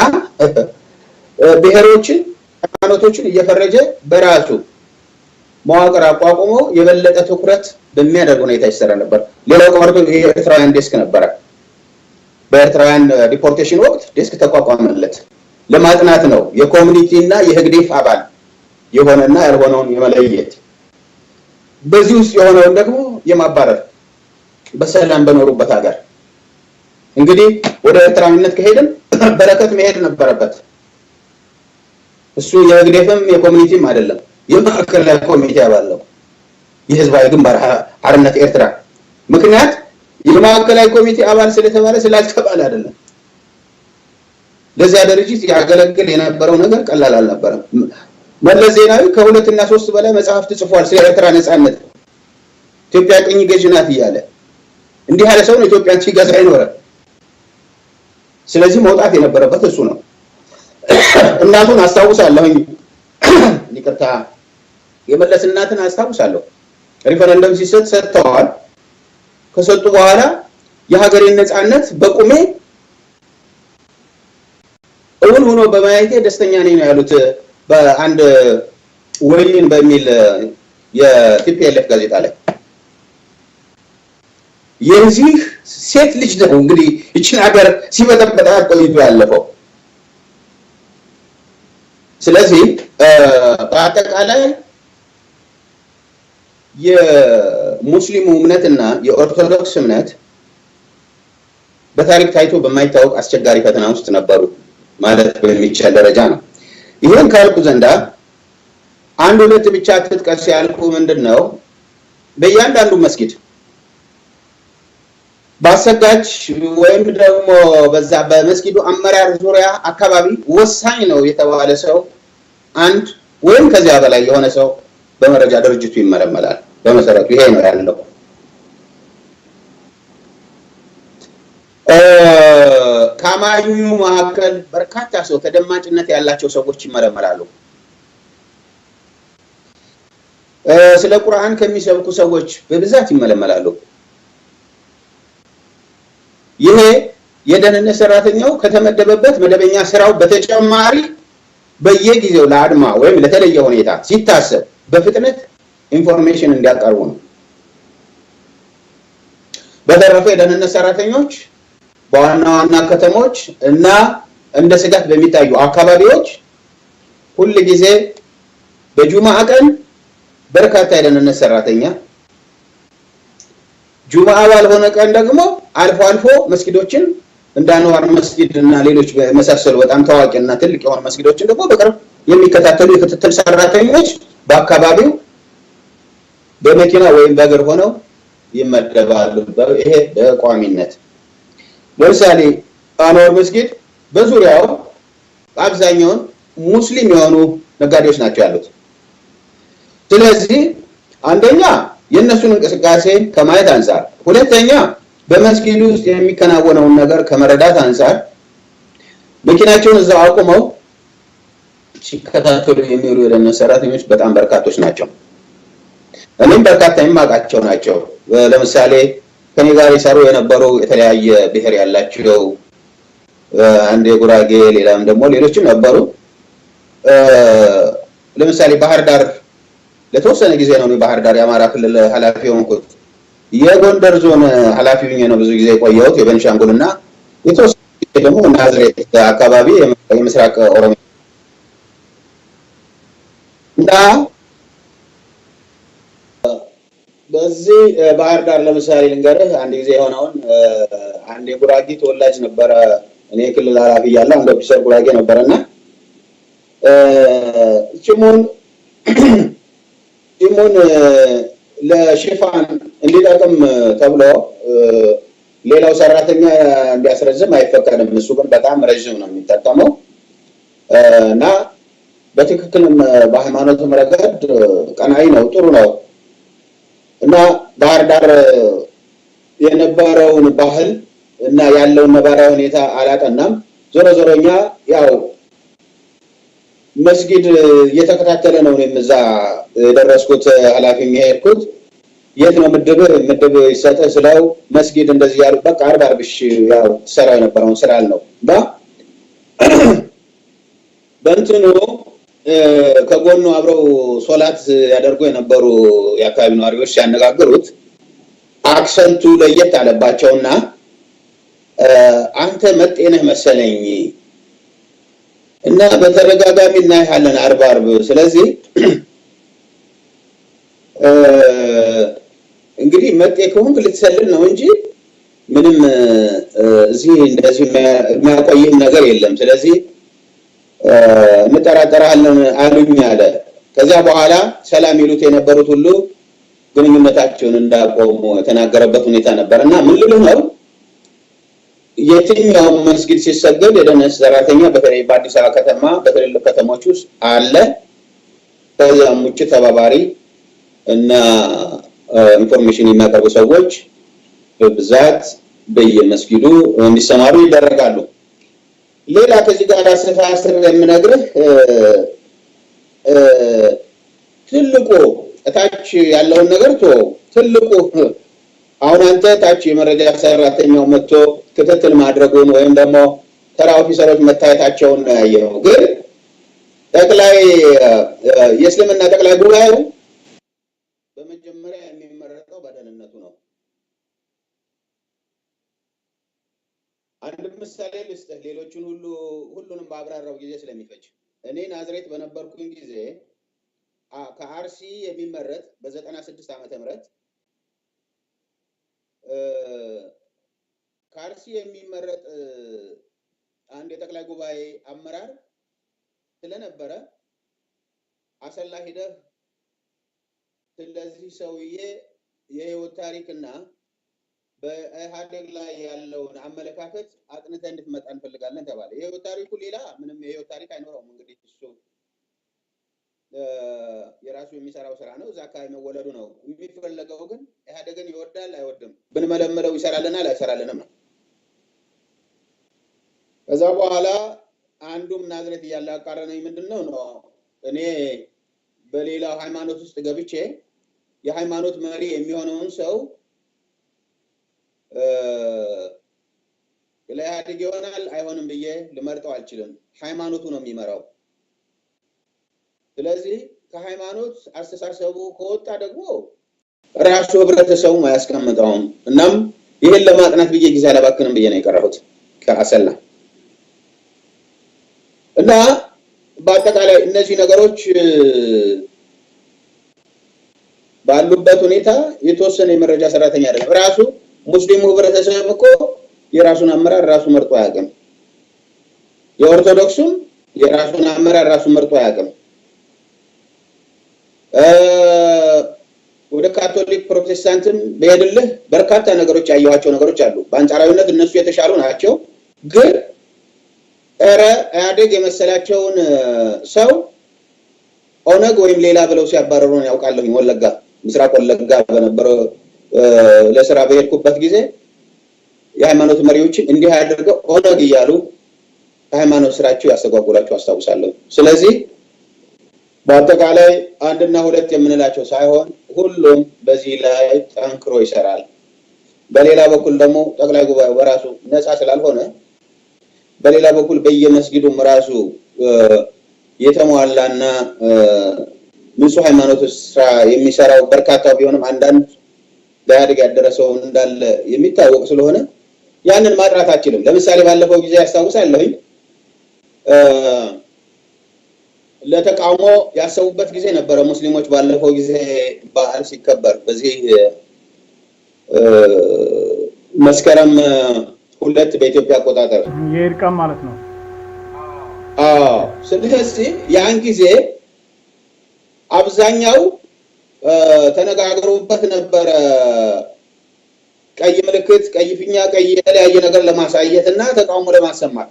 ብሔሮችን ሃይማኖቶችን እየፈረጀ በራሱ መዋቅር አቋቁሞ የበለጠ ትኩረት በሚያደርግ ሁኔታ ይሰራ ነበር። ሌላው ቀርቶ የኤርትራውያን ዴስክ ነበረ። በኤርትራውያን ዲፖርቴሽን ወቅት ዴስክ ተቋቋመለት። ለማጥናት ነው የኮሚኒቲ እና የህግዴፍ አባል የሆነና ያልሆነውን የመለየት፣ በዚህ ውስጥ የሆነውን ደግሞ የማባረር በሰላም በኖሩበት ሀገር። እንግዲህ ወደ ኤርትራዊነት ከሄድን በረከት መሄድ ነበረበት። እሱ የህግዴፍም የኮሚኒቲም አይደለም፣ የማዕከላዊ ኮሚቴ አባል ነው። የህዝባዊ ግንባር ሓርነት ኤርትራ ምክንያት የማዕከላዊ ኮሚቴ አባል ስለተባለ ስላልተባለ አይደለም። ለዚያ ድርጅት ያገለግል የነበረው ነገር ቀላል አልነበረም። መለስ ዜናዊ ከ2 እና 3 በላይ መጽሐፍት ጽፏል ስለ ኤርትራ ነጻነት። ኢትዮጵያ ቅኝ ገዥ ናት እያለ እንዲህ ያለ ሰው ነው ኢትዮጵያን ሲገዛ ይኖረ። ስለዚህ መውጣት የነበረበት እሱ ነው። እናቱን አስታውሳለሁኝ፣ ይቅርታ የመለስ እናትን አስታውሳለሁ። ሪፈረንደም ሲሰጥ ሰጥተዋል። ከሰጡ በኋላ የሀገሬን ነጻነት በቁሜ እውን ሆኖ በማየቴ ደስተኛ ነኝ ነው ያሉት በአንድ ወይን በሚል የቲፒኤልኤፍ ጋዜጣ ላይ። የዚህ ሴት ልጅ ነው እንግዲህ እቺን ሀገር ሲበጠበጣ ቆይቶ ያለፈው። ስለዚህ በአጠቃላይ የሙስሊሙ እምነትና የኦርቶዶክስ እምነት በታሪክ ታይቶ በማይታወቅ አስቸጋሪ ፈተና ውስጥ ነበሩ። ማለት በሚቻል ደረጃ ነው። ይሄን ካልኩ ዘንዳ አንድ ሁለት ብቻ ትጥቀስ ያልኩ ምንድነው በእያንዳንዱ መስጊድ ባሰጋጅ ወይም ደግሞ በዛ በመስጊዱ አመራር ዙሪያ አካባቢ ወሳኝ ነው የተባለ ሰው አንድ ወይም ከዚያ በላይ የሆነ ሰው በመረጃ ድርጅቱ ይመለመላል። በመሰረቱ ይሄ ነው ያለው። ከአማኙ መካከል በርካታ ሰው ተደማጭነት ያላቸው ሰዎች ይመለመላሉ። ስለ ቁርአን ከሚሰብኩ ሰዎች በብዛት ይመለመላሉ። ይሄ የደህንነት ሰራተኛው ከተመደበበት መደበኛ ስራው በተጨማሪ በየጊዜው ለአድማ ወይም ለተለየ ሁኔታ ሲታሰብ በፍጥነት ኢንፎርሜሽን እንዲያቀርቡ ነው። በተረፈ የደህንነት ሰራተኞች በዋና ዋና ከተሞች እና እንደ ስጋት በሚታዩ አካባቢዎች ሁሉ ጊዜ በጁማዓ ቀን በርካታ የደህንነት ሰራተኛ ጁማዓ ባልሆነ ቀን ደግሞ አልፎ አልፎ መስጊዶችን እንደ አንዋር መስጊድ እና ሌሎች መሳሰሉ በጣም ታዋቂና ትልቅ የሆኑ መስጊዶችን ደግሞ በቅርብ የሚከታተሉ የክትትል ሰራተኞች በአካባቢው በመኪና ወይም በእግር ሆነው ይመደባሉ። ይሄ በቋሚነት ለምሳሌ አንዋር መስጊድ በዙሪያው አብዛኛውን ሙስሊም የሆኑ ነጋዴዎች ናቸው ያሉት። ስለዚህ አንደኛ የነሱን እንቅስቃሴ ከማየት አንፃር፣ ሁለተኛ በመስጊዱ ውስጥ የሚከናወነውን ነገር ከመረዳት አንፃር መኪናቸውን እዛው አቁመው ሲከታተሉ የሚውሉ የደህንነት ሰራተኞች በጣም በርካቶች ናቸው። እኔም በርካታ የማውቃቸው ናቸው። ለምሳሌ ከኔ ጋር ይሰሩ የነበሩ የተለያየ ብሔር ያላቸው አንድ የጉራጌ ሌላም ደግሞ ሌሎችም ነበሩ። ለምሳሌ ባህር ዳር ለተወሰነ ጊዜ ነው ባህር ዳር የአማራ ክልል ኃላፊ ሆንኩት። የጎንደር ዞን ኃላፊ ሆኜ ነው ብዙ ጊዜ ቆየሁት። የቤንሻንጉልና የተወሰነ ጊዜ ደግሞ ናዝሬት አካባቢ የምስራቅ ኦሮሚያ እና በዚህ ባህር ዳር ለምሳሌ ልንገርህ አንድ ጊዜ የሆነውን አንድ የጉራጌ ተወላጅ ነበረ። እኔ ክልል ኃላፊ ያለው አንድ ኦፊሰር ጉራጌ ነበርና ጭሙን ለሽፋን እንዲጠቅም ተብሎ ሌላው ሰራተኛ እንዲያስረዝም አይፈቀድም። እሱ ግን በጣም ረጅም ነው የሚጠቀመው እና በትክክልም በሃይማኖትም ረገድ ቀናኢ ነው፣ ጥሩ ነው እና ባህር ዳር የነበረውን ባህል እና ያለውን ነባራዊ ሁኔታ አላጠናም። ዞሮ ዞሮኛ ያው መስጊድ እየተከታተለ ነው እዛ የደረስኩት ኃላፊ የሚሄድኩት የት ነው ምድብ ይሰጥ ስለው መስጊድ እንደዚህ ያሉ በቃ አርባርብሽ ያው ሰራ የነበረውን ስራል ነው በእንትኑ ከጎኑ አብረው ሶላት ያደርጉ የነበሩ የአካባቢ ነዋሪዎች ሲያነጋግሩት አክሰንቱ ለየት አለባቸውና አንተ መጤነህ መሰለኝ እና በተረጋጋሚ እናይሃለን አርባርብ ስለዚህ እንግዲህ መጤ ከሆንክ ልትሰልል ነው እንጂ ምንም እዚህ እንደዚህ የሚያቆይህ ነገር የለም። ስለዚህ እንጠራጠራለን አሉኝ አለ። ከዚያ በኋላ ሰላም ይሉት የነበሩት ሁሉ ግንኙነታቸውን እንዳቆሙ የተናገረበት ሁኔታ ነበርና ምን ልልህ ነው የትኛው መስጊድ ሲሰገድ የደህንነት ሰራተኛ በተለይ በአዲስ አበባ ከተማ በትልልቅ ከተሞች ውስጥ አለ። ከዛም ውጭ ተባባሪ እና ኢንፎርሜሽን የሚያቀርቡ ሰዎች በብዛት በየመስጊዱ እንዲሰማሩ ይደረጋሉ። ሌላ ከዚህ ጋር አስተሳሰብ የምነግርህ ትልቁ እታች ያለውን ነገር ትልቁ አሁን አንተ ታች የመረጃ ሰራተኛው መጥቶ ክትትል ማድረጉን ወይም ደግሞ ተራ ኦፊሰሮች መታየታቸውን ነው ያየው። ግን ጠቅላይ የእስልምና ጠቅላይ ጉባኤው በመጀመሪያ የሚመረጠው በደህንነቱ ነው። አንድ ምሳሌ ልስጥህ፣ ሌሎችን ሁሉንም ባብራራው ጊዜ ስለሚፈጅ እኔ ናዝሬት በነበርኩኝ ጊዜ ከአርሲ የሚመረጥ በ96 ዓመተ ምህረት ከአርሲ የሚመረጥ አንድ የጠቅላይ ጉባኤ አመራር ስለነበረ አሰላ ሂደህ ስለዚህ ሰውዬ የህይወት ታሪክና በኢህአዴግ ላይ ያለውን አመለካከት አጥንተህ እንድትመጣ እንፈልጋለን ተባለ። የህይወት ታሪኩ ሌላ ምንም የህይወት ታሪክ አይኖረውም። እንግዲህ እሱ የራሱ የሚሰራው ስራ ነው። እዛ አካባቢ መወለዱ ነው የሚፈለገው። ግን ኢህአዴግን ይወዳል አይወድም፣ ብንመለመለው ይሰራልናል አይሰራልንም ነው። ከዛ በኋላ አንዱም ናዝሬት እያለ አቃረነኝ ምንድነው ነው እኔ በሌላው ሃይማኖት ውስጥ ገብቼ የሃይማኖት መሪ የሚሆነውን ሰው ለኢህአዴግ ይሆናል አይሆንም ብዬ ልመርጠው አልችልም። ሃይማኖቱ ነው የሚመራው። ስለዚህ ከሃይማኖት አስተሳሰቡ ከወጣ ደግሞ ራሱ ህብረተሰቡ አያስቀምጠውም። እናም ይሄን ለማጥናት ብዬ ጊዜ አላባክንም ብዬ ነው የቀረሁት ከአሰላ እና በአጠቃላይ እነዚህ ነገሮች ባሉበት ሁኔታ የተወሰነ የመረጃ ሰራተኛ አይደለም። ራሱ ሙስሊሙ ህብረተሰብ እኮ የራሱን አመራር ራሱ መርጦ አያውቅም። የኦርቶዶክሱም የራሱን አመራር ራሱ መርጦ አያውቅም። ወደ ካቶሊክ ፕሮቴስታንትም በሄድልህ በርካታ ነገሮች ያየኋቸው ነገሮች አሉ። በአንጻራዊነት እነሱ የተሻሉ ናቸው። ግን ኢህአዴግ የመሰላቸውን ሰው ኦነግ ወይም ሌላ ብለው ሲያባረሩ ነው ያውቃለሁኝ። ወለጋ ምስራቅ ወለጋ በነበረው ለስራ በሄድኩበት ጊዜ የሃይማኖት መሪዎችን እንዲህ አድርገው ኦነግ እያሉ ከሃይማኖት ስራቸው ያስተጓጉላቸው አስታውሳለሁ። ስለዚህ በአጠቃላይ አንድና ሁለት የምንላቸው ሳይሆን ሁሉም በዚህ ላይ ጠንክሮ ይሰራል። በሌላ በኩል ደግሞ ጠቅላይ ጉባኤው በራሱ ነፃ ስላልሆነ በሌላ በኩል በየመስጊዱም ራሱ የተሟላና ንጹህ ሃይማኖት ስራ የሚሰራው በርካታ ቢሆንም አንዳንድ ለኢህአዴግ ያደረሰውን እንዳለ የሚታወቅ ስለሆነ ያንን ማጥራት አችልም። ለምሳሌ ባለፈው ጊዜ ያስታውሳለሁኝ ለተቃውሞ ያሰቡበት ጊዜ ነበረ። ሙስሊሞች ባለፈው ጊዜ በዓል ሲከበር በዚህ መስከረም 2 በኢትዮጵያ አቆጣጠር የኢድቀም ማለት ነው። ስለዚህ ያን ጊዜ አብዛኛው ተነጋግሮበት ነበረ። ቀይ ምልክት፣ ቀይ ፊኛ፣ ቀይ የተለያየ ነገር ለማሳየትና ተቃውሞ ለማሰማት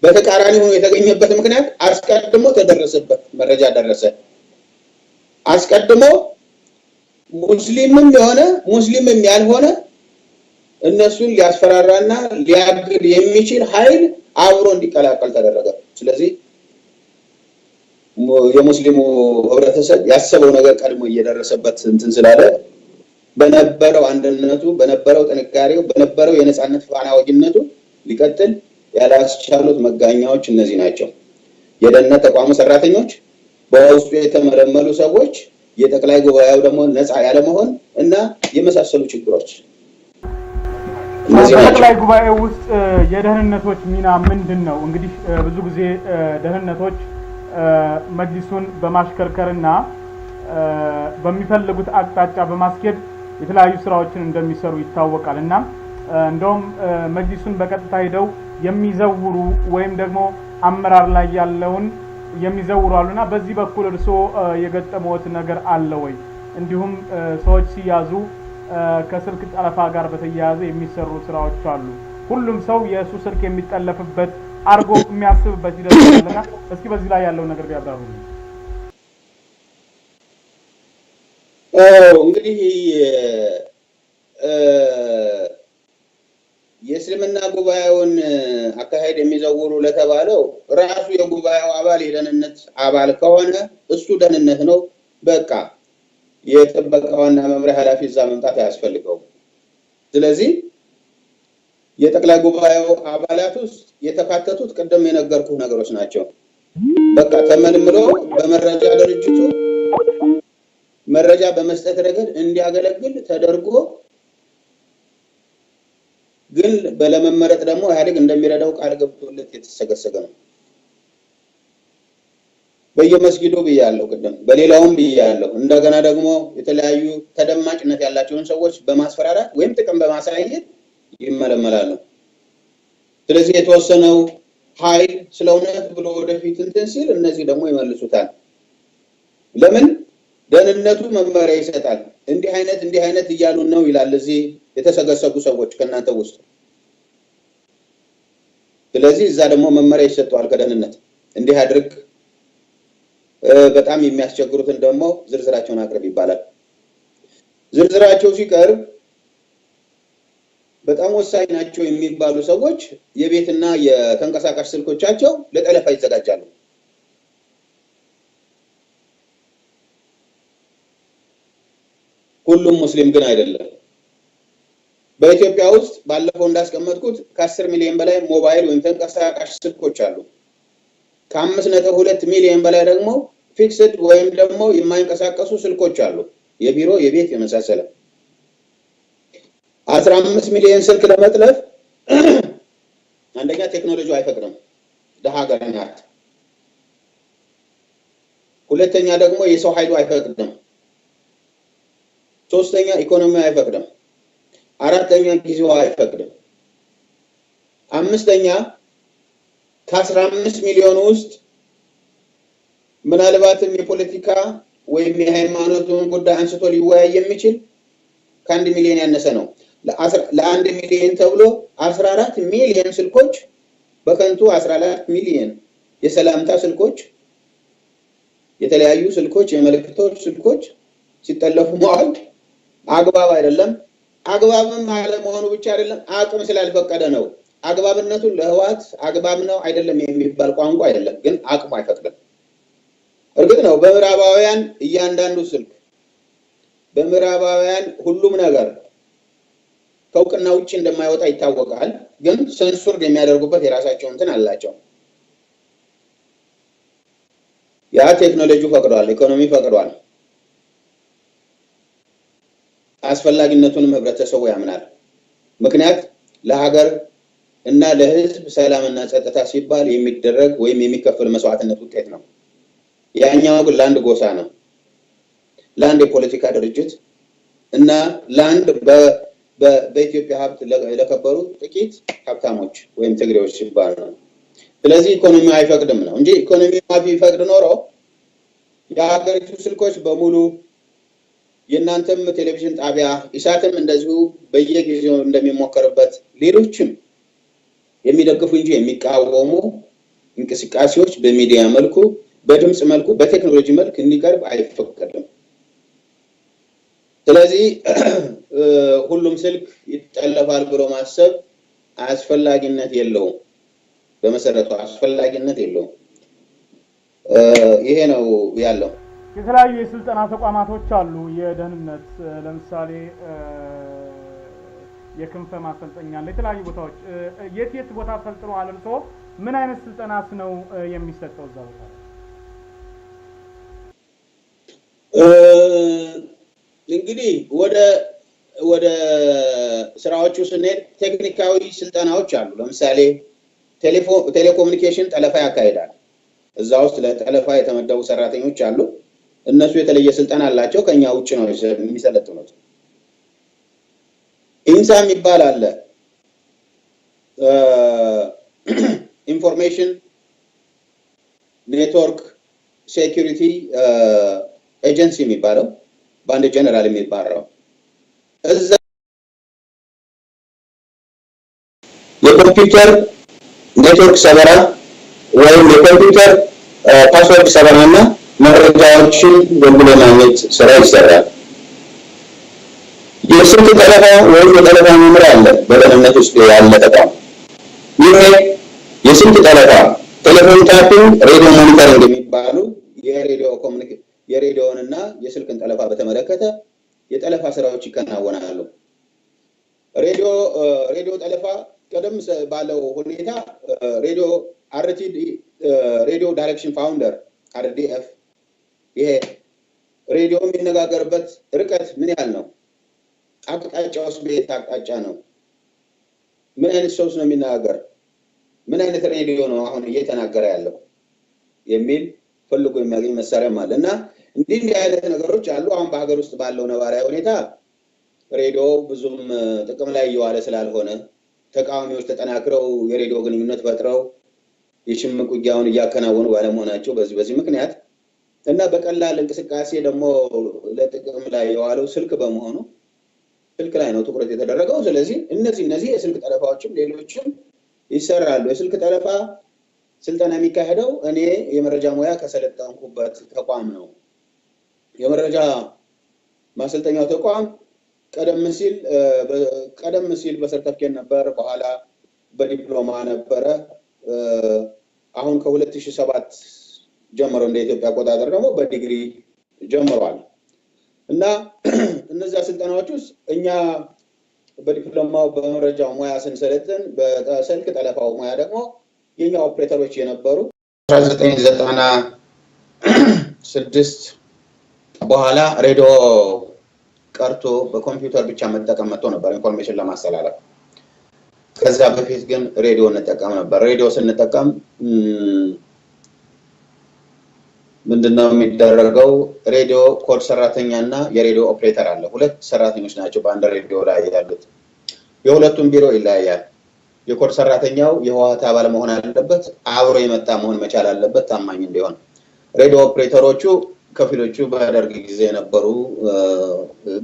በተቃራኒ ሆኖ የተገኘበት ምክንያት አስቀድሞ ተደረሰበት መረጃ ደረሰ። አስቀድሞ ሙስሊምም የሆነ ሙስሊምም ያልሆነ እነሱን ሊያስፈራራና ሊያግድ የሚችል ኃይል አብሮ እንዲቀላቀል ተደረገ። ስለዚህ የሙስሊሙ ህብረተሰብ ያሰበው ነገር ቀድሞ እየደረሰበት እንትን ስላለ በነበረው አንድነቱ፣ በነበረው ጥንካሬው፣ በነበረው የነጻነት ፋና ወጊነቱ ሊቀጥል ያላስቻሉት መጋኛዎች እነዚህ ናቸው። የደህንነት ተቋሙ ሰራተኞች፣ በውስጡ የተመለመሉ ሰዎች፣ የጠቅላይ ጉባኤው ደግሞ ነፃ ያለመሆን እና የመሳሰሉ ችግሮች እነዚህ ናቸው። በጠቅላይ ጉባኤው ውስጥ የደህንነቶች ሚና ምንድነው? እንግዲህ ብዙ ጊዜ ደህንነቶች መጅሊሱን በማሽከርከርና በሚፈልጉት አቅጣጫ በማስኬድ የተለያዩ ስራዎችን እንደሚሰሩ ይታወቃል። እና እንደውም መጅሊሱን በቀጥታ ሄደው የሚዘውሩ ወይም ደግሞ አመራር ላይ ያለውን የሚዘውሩ አሉና በዚህ በኩል እርሶ የገጠመዎት ነገር አለ ወይ? እንዲሁም ሰዎች ሲያዙ ከስልክ ጠለፋ ጋር በተያያዘ የሚሰሩ ስራዎች አሉ። ሁሉም ሰው የሱ ስልክ የሚጠለፍበት አርጎ የሚያስብበት ይደርሳልና እስኪ በዚህ ላይ ያለው ነገር ቢያብራሩ። እንግዲህ የእስልምና ጉባኤውን አካሄድ የሚዘውሩ ለተባለው ራሱ የጉባኤው አባል የደህንነት አባል ከሆነ እሱ ደህንነት ነው። በቃ የጥበቃውና መምሪያ ኃላፊ እዛ መምጣት አያስፈልገውም። ስለዚህ የጠቅላይ ጉባኤው አባላት ውስጥ የተካተቱት ቀደም የነገርኩ ነገሮች ናቸው። በቃ ተመልምሎ በመረጃ ድርጅቱ መረጃ በመስጠት ረገድ እንዲያገለግል ተደርጎ ግን በለመመረጥ ደግሞ ኢህአዴግ እንደሚረዳው ቃል ገብቶለት የተሰገሰገ ነው። በየመስጊዱ ብያለሁ፣ ቀደም በሌላውም ብያለሁ። እንደገና ደግሞ የተለያዩ ተደማጭነት ያላቸውን ሰዎች በማስፈራራት ወይም ጥቅም በማሳየት ይመለመላሉ። ስለዚህ የተወሰነው ኃይል ስለ እውነት ብሎ ወደፊት እንትን ሲል እነዚህ ደግሞ ይመልሱታል። ለምን ደህንነቱ መመሪያ ይሰጣል። እንዲህ አይነት እያሉ ነው ይላል እዚህ የተሰገሰጉ ሰዎች ከናንተ ውስጥ። ስለዚህ እዛ ደግሞ መመሪያ ይሰጣል ከደህንነት እንዲህ አድርግ። በጣም የሚያስቸግሩትን ደግሞ ዝርዝራቸውን አቅርብ ይባላል። ዝርዝራቸው ሲቀርብ በጣም ወሳኝ ናቸው የሚባሉ ሰዎች የቤትና የተንቀሳቃሽ ስልኮቻቸው ለጠለፋ ይዘጋጃሉ። ሁሉም ሙስሊም ግን አይደለም። በኢትዮጵያ ውስጥ ባለፈው እንዳስቀመጥኩት ከ10 ሚሊዮን በላይ ሞባይል ወይም ተንቀሳቃሽ ስልኮች አሉ። ከ5.2 ሚሊዮን በላይ ደግሞ ፊክስድ ወይም ደግሞ የማይንቀሳቀሱ ስልኮች አሉ። የቢሮ፣ የቤት የመሳሰለ 15 ሚሊዮን ስልክ ለመጥለፍ አንደኛ ቴክኖሎጂው አይፈቅድም፣ ደሃ ሀገር ናት። ሁለተኛ ደግሞ የሰው ኃይሉ አይፈቅድም። ሶስተኛ ኢኮኖሚው አይፈቅድም። አራተኛ ጊዜው አይፈቅድም። አምስተኛ ከ15 ሚሊዮን ውስጥ ምናልባትም የፖለቲካ ወይም የሃይማኖቱን ጉዳይ አንስቶ ሊወያይ የሚችል ከ1 ሚሊዮን ያነሰ ነው። ለ1 ሚሊዮን ተብሎ 14 ሚሊዮን ስልኮች በከንቱ 14 ሚሊዮን የሰላምታ ስልኮች፣ የተለያዩ ስልኮች፣ የመልእክቶች ስልኮች ሲጠለፉ መዋል አግባብ አይደለም። አግባብም አለመሆኑ ብቻ አይደለም፣ አቅም ስላልፈቀደ ነው። አግባብነቱን ለህዋት አግባብ ነው አይደለም የሚባል ቋንቋ አይደለም፣ ግን አቅሙ አይፈቅድም። እርግጥ ነው በምዕራባውያን እያንዳንዱ ስልክ በምዕራባውያን ሁሉም ነገር ከእውቅና ውጭ እንደማይወጣ ይታወቃል። ግን ሰንሱር የሚያደርጉበት የራሳቸው እንትን አላቸው። ያ ቴክኖሎጂ ፈቅዷል፣ ኢኮኖሚ ፈቅዷል። አስፈላጊነቱንም ህብረተሰቡ ያምናል። ምክንያት ለሀገር እና ለህዝብ ሰላምና ጸጥታ ሲባል የሚደረግ ወይም የሚከፈል መስዋዕትነት ውጤት ነው። ያኛው ግን ለአንድ ጎሳ ነው፣ ለአንድ የፖለቲካ ድርጅት እና ለአንድ በኢትዮጵያ ሀብት ለከበሩ ጥቂት ሀብታሞች ወይም ትግሬዎች ሲባል ነው። ስለዚህ ኢኮኖሚው አይፈቅድም ነው እንጂ ኢኮኖሚው ቢፈቅድ ኖሮ የሀገሪቱ ስልኮች በሙሉ የእናንተም ቴሌቪዥን ጣቢያ ኢሳትም እንደዚሁ በየጊዜው እንደሚሞከርበት ሌሎችም የሚደግፉ እንጂ የሚቃወሙ እንቅስቃሴዎች በሚዲያ መልኩ፣ በድምጽ መልኩ፣ በቴክኖሎጂ መልክ እንዲቀርብ አይፈቀድም። ስለዚህ ሁሉም ስልክ ይጠለፋል ብሎ ማሰብ አስፈላጊነት የለውም። በመሰረቱ አስፈላጊነት የለውም። ይሄ ነው ያለው። የተለያዩ የስልጠና ተቋማቶች አሉ የደህንነት፣ ለምሳሌ የክንፈ ማሰልጠኛ አለ፣ የተለያዩ ቦታዎች። የት ቦታ ሰልጥኖ አልርሶ ምን አይነት ስልጠናስ ነው የሚሰጠው እዛ ቦታ? እንግዲህ ወደ ስራዎቹ ስንሄድ ቴክኒካዊ ስልጠናዎች አሉ። ለምሳሌ ቴሌኮሙኒኬሽን ጠለፋ ያካሂዳል። እዛ ውስጥ ለጠለፋ የተመደቡ ሰራተኞች አሉ። እነሱ የተለየ ስልጠና አላቸው፣ ከኛ ውጭ ነው የሚሰለጥኑት። ኢንሳ የሚባል አለ፣ ኢንፎርሜሽን ኔትወርክ ሴኩሪቲ ኤጀንሲ የሚባለው በአንድ ጀነራል የሚባለው እዛ የኮምፒውተር ኔትወርክ ሰበራ ወይም የኮምፒውተር ፓስወርድ ሰበራና መረጃዎችን ወንድለ ማግኘት ስራ ይሰራል። የስልክ ጠለፋ ወይም የጠለፋ መምሪያ አለ በደህንነት ውስጥ ያለ ተቋም። ይሄ የስልክ ጠለፋ፣ ቴሌፎን ታፒንግ፣ ሬዲዮ ሞኒተሪንግ የሚባሉ የሬዲዮንና የስልክን ጠለፋ በተመለከተ የጠለፋ ስራዎች ይከናወናሉ። ሬዲዮ ጠለፋ ቀደም ባለው ሁኔታ ሬዲዮ አርቲዲ ሬዲዮ ዳይሬክሽን ፋውንደር አርዲኤፍ ይሄ ሬዲዮ የሚነጋገርበት ርቀት ምን ያህል ነው? አቅጣጫውስ በየት አቅጣጫ ነው? ምን አይነት ሰውስ ነው የሚነጋገር? ምን አይነት ሬዲዮ ነው አሁን እየተናገረ ያለው የሚል ፈልጎ የሚያገኝ መሳሪያም አለ እና እንዲህ አይነት ነገሮች አሉ። አሁን በሀገር ውስጥ ባለው ነባራዊ ሁኔታ ሬዲዮ ብዙም ጥቅም ላይ እየዋለ ስላልሆነ ተቃዋሚዎች ተጠናክረው የሬዲዮ ግንኙነት ፈጥረው የሽምቅ ውጊያውን እያከናወኑ ባለመሆናቸው በዚህ ምክንያት እና በቀላል እንቅስቃሴ ደግሞ ለጥቅም ላይ የዋለው ስልክ በመሆኑ ስልክ ላይ ነው ትኩረት የተደረገው። ስለዚህ እነዚህ የስልክ ጠለፋዎችም ሌሎችም ይሰራሉ። የስልክ ጠለፋ ስልጠና የሚካሄደው እኔ የመረጃ ሙያ ከሰለጠንኩበት ተቋም ነው። የመረጃ ማሰልጠኛው ተቋም ቀደም ሲል በሰርተፍኬት ነበር፣ በኋላ በዲፕሎማ ነበረ። አሁን ከ2007 ጀምሮ እንደ ኢትዮጵያ አቆጣጠር ደግሞ በዲግሪ ጀምሯል። እና እነዚያ ስልጠናዎች ውስጥ እኛ በዲፕሎማው በመረጃው ሙያ ስንሰለጥን በስልክ ጠለፋው ሙያ ደግሞ የኛ ኦፕሬተሮች የነበሩ 1996 በኋላ ሬዲዮ ቀርቶ በኮምፒውተር ብቻ መጠቀም መጥቶ ነበር ኢንፎርሜሽን ለማስተላለፍ። ከዛ በፊት ግን ሬዲዮ እንጠቀም ነበር። ሬዲዮ ስንጠቀም ምንድነው የሚደረገው? ሬዲዮ ኮድ ሰራተኛና የሬዲዮ ኦፕሬተር አለ። ሁለት ሰራተኞች ናቸው በአንድ ሬዲዮ ላይ ያሉት። የሁለቱም ቢሮ ይለያያል። የኮድ ሰራተኛው የህወሓት አባል መሆን አለበት፣ አብሮ የመጣ መሆን መቻል አለበት ታማኝ እንዲሆን። ሬዲዮ ኦፕሬተሮቹ ከፊሎቹ በደርግ ጊዜ የነበሩ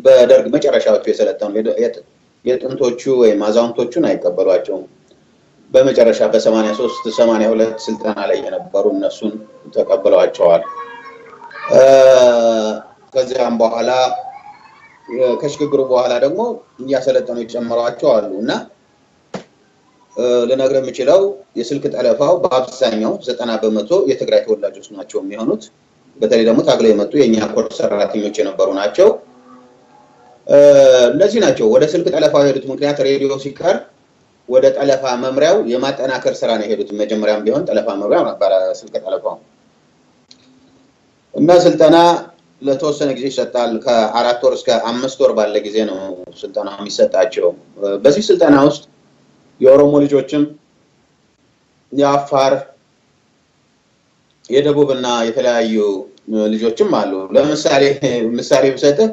በደርግ መጨረሻዎቹ የሰለጠኑ የጥንቶቹ ወይም አዛውንቶቹን አይቀበሏቸውም። በመጨረሻ በ83 82 ስልጠና ላይ የነበሩ እነሱን ተቀብለዋቸዋል። ከዚያም በኋላ ከሽግግሩ በኋላ ደግሞ እያሰለጠኑ ይጨምሯቸው አሉ እና ልነግርህ የምችለው የስልክ ጠለፋው በአብዛኛው 90% የትግራይ ተወላጆች ናቸው የሚሆኑት። በተለይ ደግሞ ታግለው የመጡ የኛ ኮድ ሰራተኞች የነበሩ ናቸው። እነዚህ ናቸው ወደ ስልክ ጠለፋው የሄዱት። ምክንያት ሬዲዮ ሲቀር ወደ ጠለፋ መምሪያው የማጠናከር ስራ ነው የሄዱት። መጀመሪያም ቢሆን ጠለፋ መምሪያው ነበር ስልክ ጠለፋው እና ስልጠና ለተወሰነ ጊዜ ይሰጣል። ከ4 ወር እስከ 5 ወር ባለ ጊዜ ነው ስልጠና የሚሰጣቸው። በዚህ ስልጠና ውስጥ የኦሮሞ ልጆችም የአፋር የደቡብና የተለያዩ ልጆችም አሉ። ለምሳሌ ምሳሌ ብሰጥህ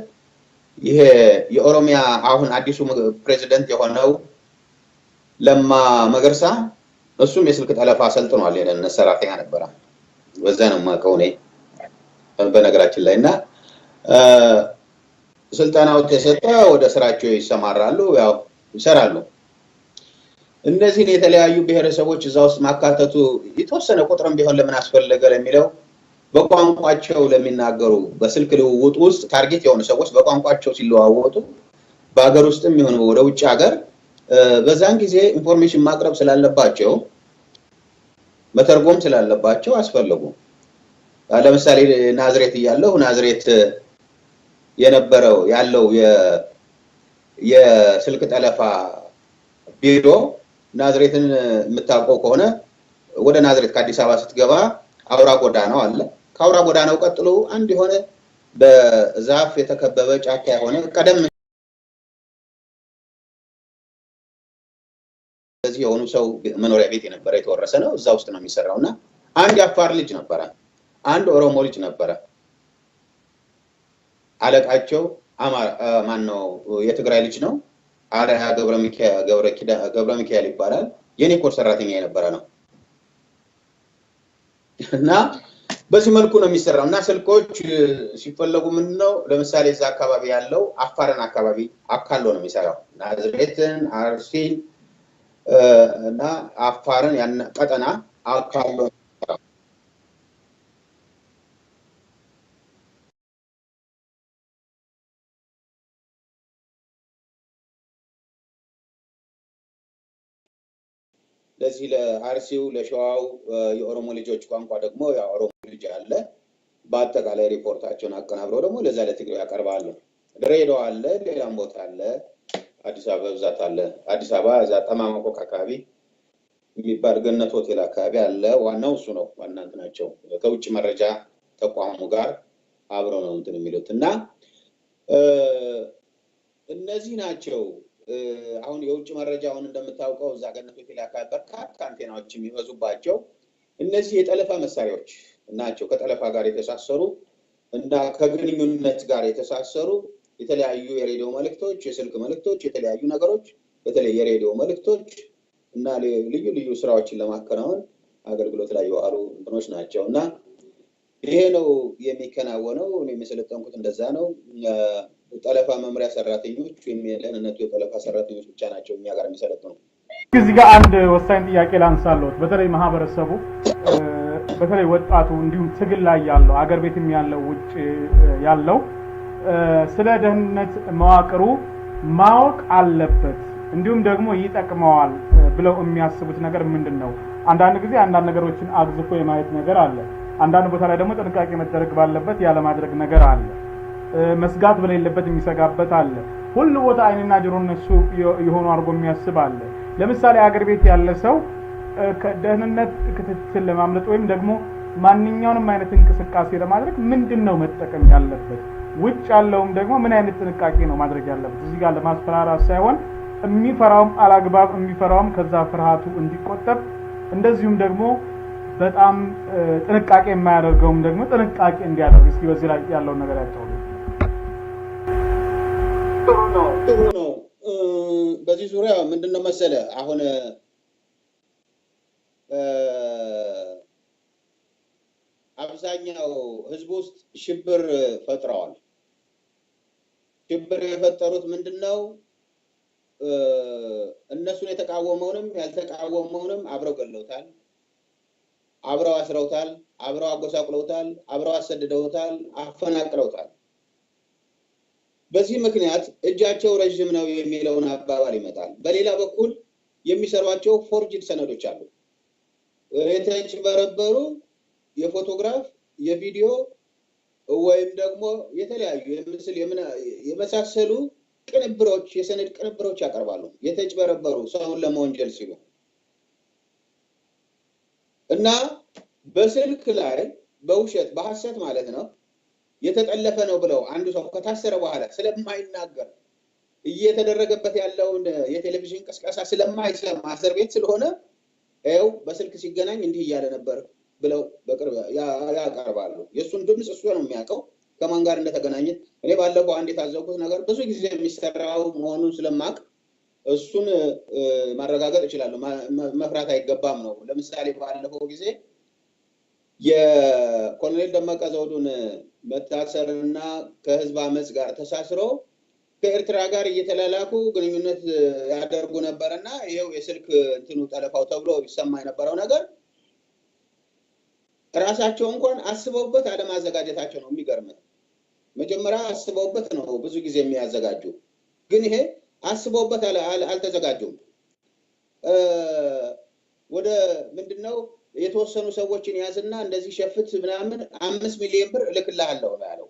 ይሄ የኦሮሚያ አሁን አዲሱ ፕሬዝዳንት የሆነው ለማ መገርሳ እሱም የስልክ ጠለፋ ሰልጥኗል። የደህንነት ሰራተኛ ነበረ። በዛ ነው የማውቀው እኔ በነገራችን ላይ እና ስልጠናው ተሰጠ፣ ወደ ስራቸው ይሰማራሉ፣ ያው ይሰራሉ። እነዚህን የተለያዩ ብሔረሰቦች እዛ ውስጥ ማካተቱ የተወሰነ ቁጥርም ቢሆን ለምን አስፈለገ ለሚለው በቋንቋቸው ለሚናገሩ በስልክ ልውውጥ ውስጥ ታርጌት የሆኑ ሰዎች በቋንቋቸው ሲለዋወጡ በአገር ውስጥም ይሁን ወደ ውጭ ሀገር በዛን ጊዜ ኢንፎርሜሽን ማቅረብ ስላለባቸው መተርጎም ስላለባቸው አስፈልጉ። ለምሳሌ ናዝሬት እያለሁ ናዝሬት የነበረው ያለው የስልክ ጠለፋ ቢሮ ናዝሬትን የምታውቀው ከሆነ ወደ ናዝሬት ከአዲስ አበባ ስትገባ አውራ ጎዳናው አለ። ከአውራ ጎዳናው ቀጥሎ አንድ የሆነ በዛፍ የተከበበ ጫካ የሆነ ቀደም ስለዚህ የሆኑ ሰው መኖሪያ ቤት የነበረ የተወረሰ ነው። እዛ ውስጥ ነው የሚሰራውና አንድ የአፋር ልጅ ነበረ፣ አንድ ኦሮሞ ልጅ ነበረ። አለቃቸው ማነው የትግራይ ልጅ ነው። አሪያ ገብረ ሚካኤል ይባላል። የኔ ኮድ ሰራተኛ የነበረ ነው እና በዚህ መልኩ ነው የሚሰራው። እና ስልኮች ሲፈለጉ ምንድነው ለምሳሌ እዛ አካባቢ ያለው አፋርን አካባቢ አካሎ ነው የሚሰራው። ናዝሬትን፣ አርሲን እና አፋርን ያን ቀጠና አካሎ ለዚህ ለአርሲው ለሸዋው የኦሮሞ ልጆች ቋንቋ ደግሞ የኦሮሞ ልጅ አለ። በአጠቃላይ ሪፖርታቸውን አቀናብረው ደግሞ ለዛ ለትግሬው ያቀርባሉ። ድሬዳዋ አለ፣ ሌላም ቦታ አለ፣ አዲስ አበባ በብዛት አለ። አዲስ አበባ እዛ ጠማማቆቅ አካባቢ የሚባል ገነት ሆቴል አካባቢ አለ። ዋናው እሱ ነው። ዋና እንትናቸው ከውጭ መረጃ ተቋሙ ጋር አብረው ነው እንትን የሚሉት እና እነዚህ ናቸው። አሁን የውጭ መረጃውን እንደምታውቀው እዛ ገነት ሆቴል አካባቢ በርካታ አንቴናዎች የሚበዙባቸው እነዚህ የጠለፋ መሳሪያዎች ናቸው። ከጠለፋ ጋር የተሳሰሩ እና ከግንኙነት ጋር የተሳሰሩ የተለያዩ የሬዲዮ መልእክቶች፣ የስልክ መልእክቶች፣ የተለያዩ ነገሮች በተለይ የሬዲዮ መልእክቶች እና ልዩ ልዩ ስራዎችን ለማከናወን አገልግሎት ላይ የዋሉ እንትኖች ናቸውና ይሄ ነው የሚከናወነው። እኔ የሰለጠንኩት እንደዛ ነው። ጠለፋ መምሪያ ሰራተኞች ወይም የደህንነቱ የጠለፋ ሰራተኞች ብቻ ናቸው እኛ ጋር የሚሰለጥኑ። እዚህ ጋር አንድ ወሳኝ ጥያቄ ላንሳለሁት። በተለይ ማህበረሰቡ በተለይ ወጣቱ እንዲሁም ትግል ላይ ያለው አገር ቤትም ያለው ውጭ ያለው ስለ ደህንነት መዋቅሩ ማወቅ አለበት እንዲሁም ደግሞ ይጠቅመዋል ብለው የሚያስቡት ነገር ምንድነው? አንዳንድ ጊዜ አንዳንድ ነገሮችን አግዝፎ የማየት ነገር አለ። አንዳንድ ቦታ ላይ ደግሞ ጥንቃቄ መደረግ ባለበት ያለ ማድረግ ነገር አለ። መስጋት በሌለበት የሚሰጋበት አለ። ሁሉ ቦታ አይንና ጆሮ እነሱ የሆኑ አድርጎ የሚያስብ አለ። ለምሳሌ አገር ቤት ያለ ሰው ከደህንነት ክትትል ለማምለጥ ወይም ደግሞ ማንኛውንም አይነት እንቅስቃሴ ለማድረግ ምንድነው መጠቀም ያለበት? ውጭ ያለውም ደግሞ ምን አይነት ጥንቃቄ ነው ማድረግ ያለበት? እዚህ ጋር ለማስፈራራት ሳይሆን የሚፈራውም አላግባብ የሚፈራውም ከዛ ፍርሃቱ እንዲቆጠብ እንደዚሁም ደግሞ በጣም ጥንቃቄ የማያደርገውም ደግሞ ጥንቃቄ እንዲያደርግ እስኪ በዚህ ላይ ያለውን ነገር ያጫውቱ። ጥሩ ነው። በዚህ ዙሪያ ምንድነው መሰለ አሁን አብዛኛው ህዝብ ውስጥ ሽብር ፈጥረዋል። ሽብር የፈጠሩት ምንድነው? እነሱን የተቃወመውንም ያልተቃወመውንም አብረው ገለውታል፣ አብረው አስረውታል፣ አብረው አጎሳቅለውታል፣ አብረው አሰድደውታል፣ አፈናቅለውታል። በዚህ ምክንያት እጃቸው ረጅም ነው የሚለውን አባባል ይመጣል። በሌላ በኩል የሚሰሯቸው ፎርጅድ ሰነዶች አሉ። የተጭበረበሩ የፎቶግራፍ የቪዲዮ ወይም ደግሞ የተለያዩ የምስል የመሳሰሉ ቅንብሮች የሰነድ ቅንብሮች ያቀርባሉ። የተጭበረበሩ ሰውን ለመወንጀል ሲሉ እና በስልክ ላይ በውሸት በሐሰት ማለት ነው የተጠለፈ ነው ብለው አንዱ ሰው ከታሰረ በኋላ ስለማይናገር እየተደረገበት ያለውን የቴሌቪዥን ቅስቀሳ ስለማይሰማ እስር ቤት ስለሆነ ይኸው በስልክ ሲገናኝ እንዲህ እያለ ነበር ብለው በቅርብ ያቀርባሉ። የሱን ድምጽ እሱ ነው የሚያውቀው ከማን ጋር እንደተገናኘ። እኔ ባለፈው አንድ የታዘብኩት ነገር ብዙ ጊዜ የሚሰራው መሆኑን ስለማቅ እሱን ማረጋገጥ እችላለሁ። መፍራት አይገባም ነው። ለምሳሌ ባለፈው ጊዜ የኮሎኔል ደመቀ ዘውዱን መታሰርና ከህዝብ አመጽ ጋር ተሳስሮ ከኤርትራ ጋር እየተላላኩ ግንኙነት ያደርጉ ነበርና ይሄው የስልክ እንትኑ ጠለፋው ተብሎ ይሰማ የነበረው ነገር ራሳቸው እንኳን አስበውበት አለማዘጋጀታቸው ነው የሚገርመው። መጀመሪያ አስበውበት ነው ብዙ ጊዜ የሚያዘጋጁ፣ ግን ይሄ አስበውበት አልተዘጋጁም። ወደ ምንድነው የተወሰኑ ሰዎችን ያዝና እንደዚህ ሸፍት ምናምን 5 ሚሊዮን ብር እልክልሃለሁ ነው ያለው።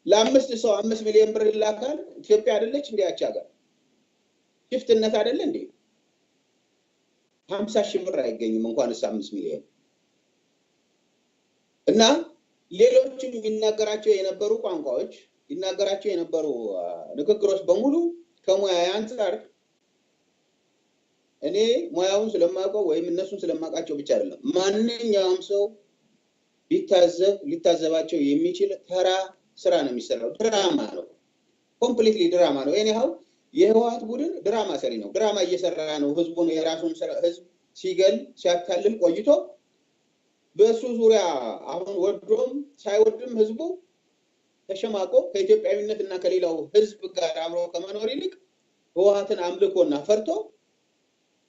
ለአምስት ሰው 5 ሚሊዮን ብር ይላካል። ኢትዮጵያ አይደለች እንዴ ያቺ ሀገር? ሽፍትነት አይደለ እንዴ? 50 ሺህ ብር አይገኝም እንኳንስ 5 ሚሊዮን። እና ሌሎችም ይናገራቸው የነበሩ ቋንቋዎች ይናገራቸው የነበሩ ንግግሮች በሙሉ ከሙያ አንፃር እኔ ሙያውን ስለማውቀው ወይም እነሱን ስለማውቃቸው ብቻ አይደለም ማንኛውም ሰው ሊታዘባቸው የሚችል ተራ ስራ ነው የሚሰራው። ድራማ ነው፣ ኮምፕሊትሊ ድራማ ነው። ኤኒሃው የህወሓት ቡድን ድራማ ሰሪ ነው። ድራማ እየሰራ ነው። ህዝቡን የራሱን ህዝብ ሲገል ሲያታልል ቆይቶ በሱ ዙሪያ አሁን ወዶም ሳይወድም ህዝቡ ተሸማቆ ከኢትዮጵያዊነት እና ከሌላው ህዝብ ጋር አብሮ ከመኖር ይልቅ ህወሓትን አምልኮና ፈርቶ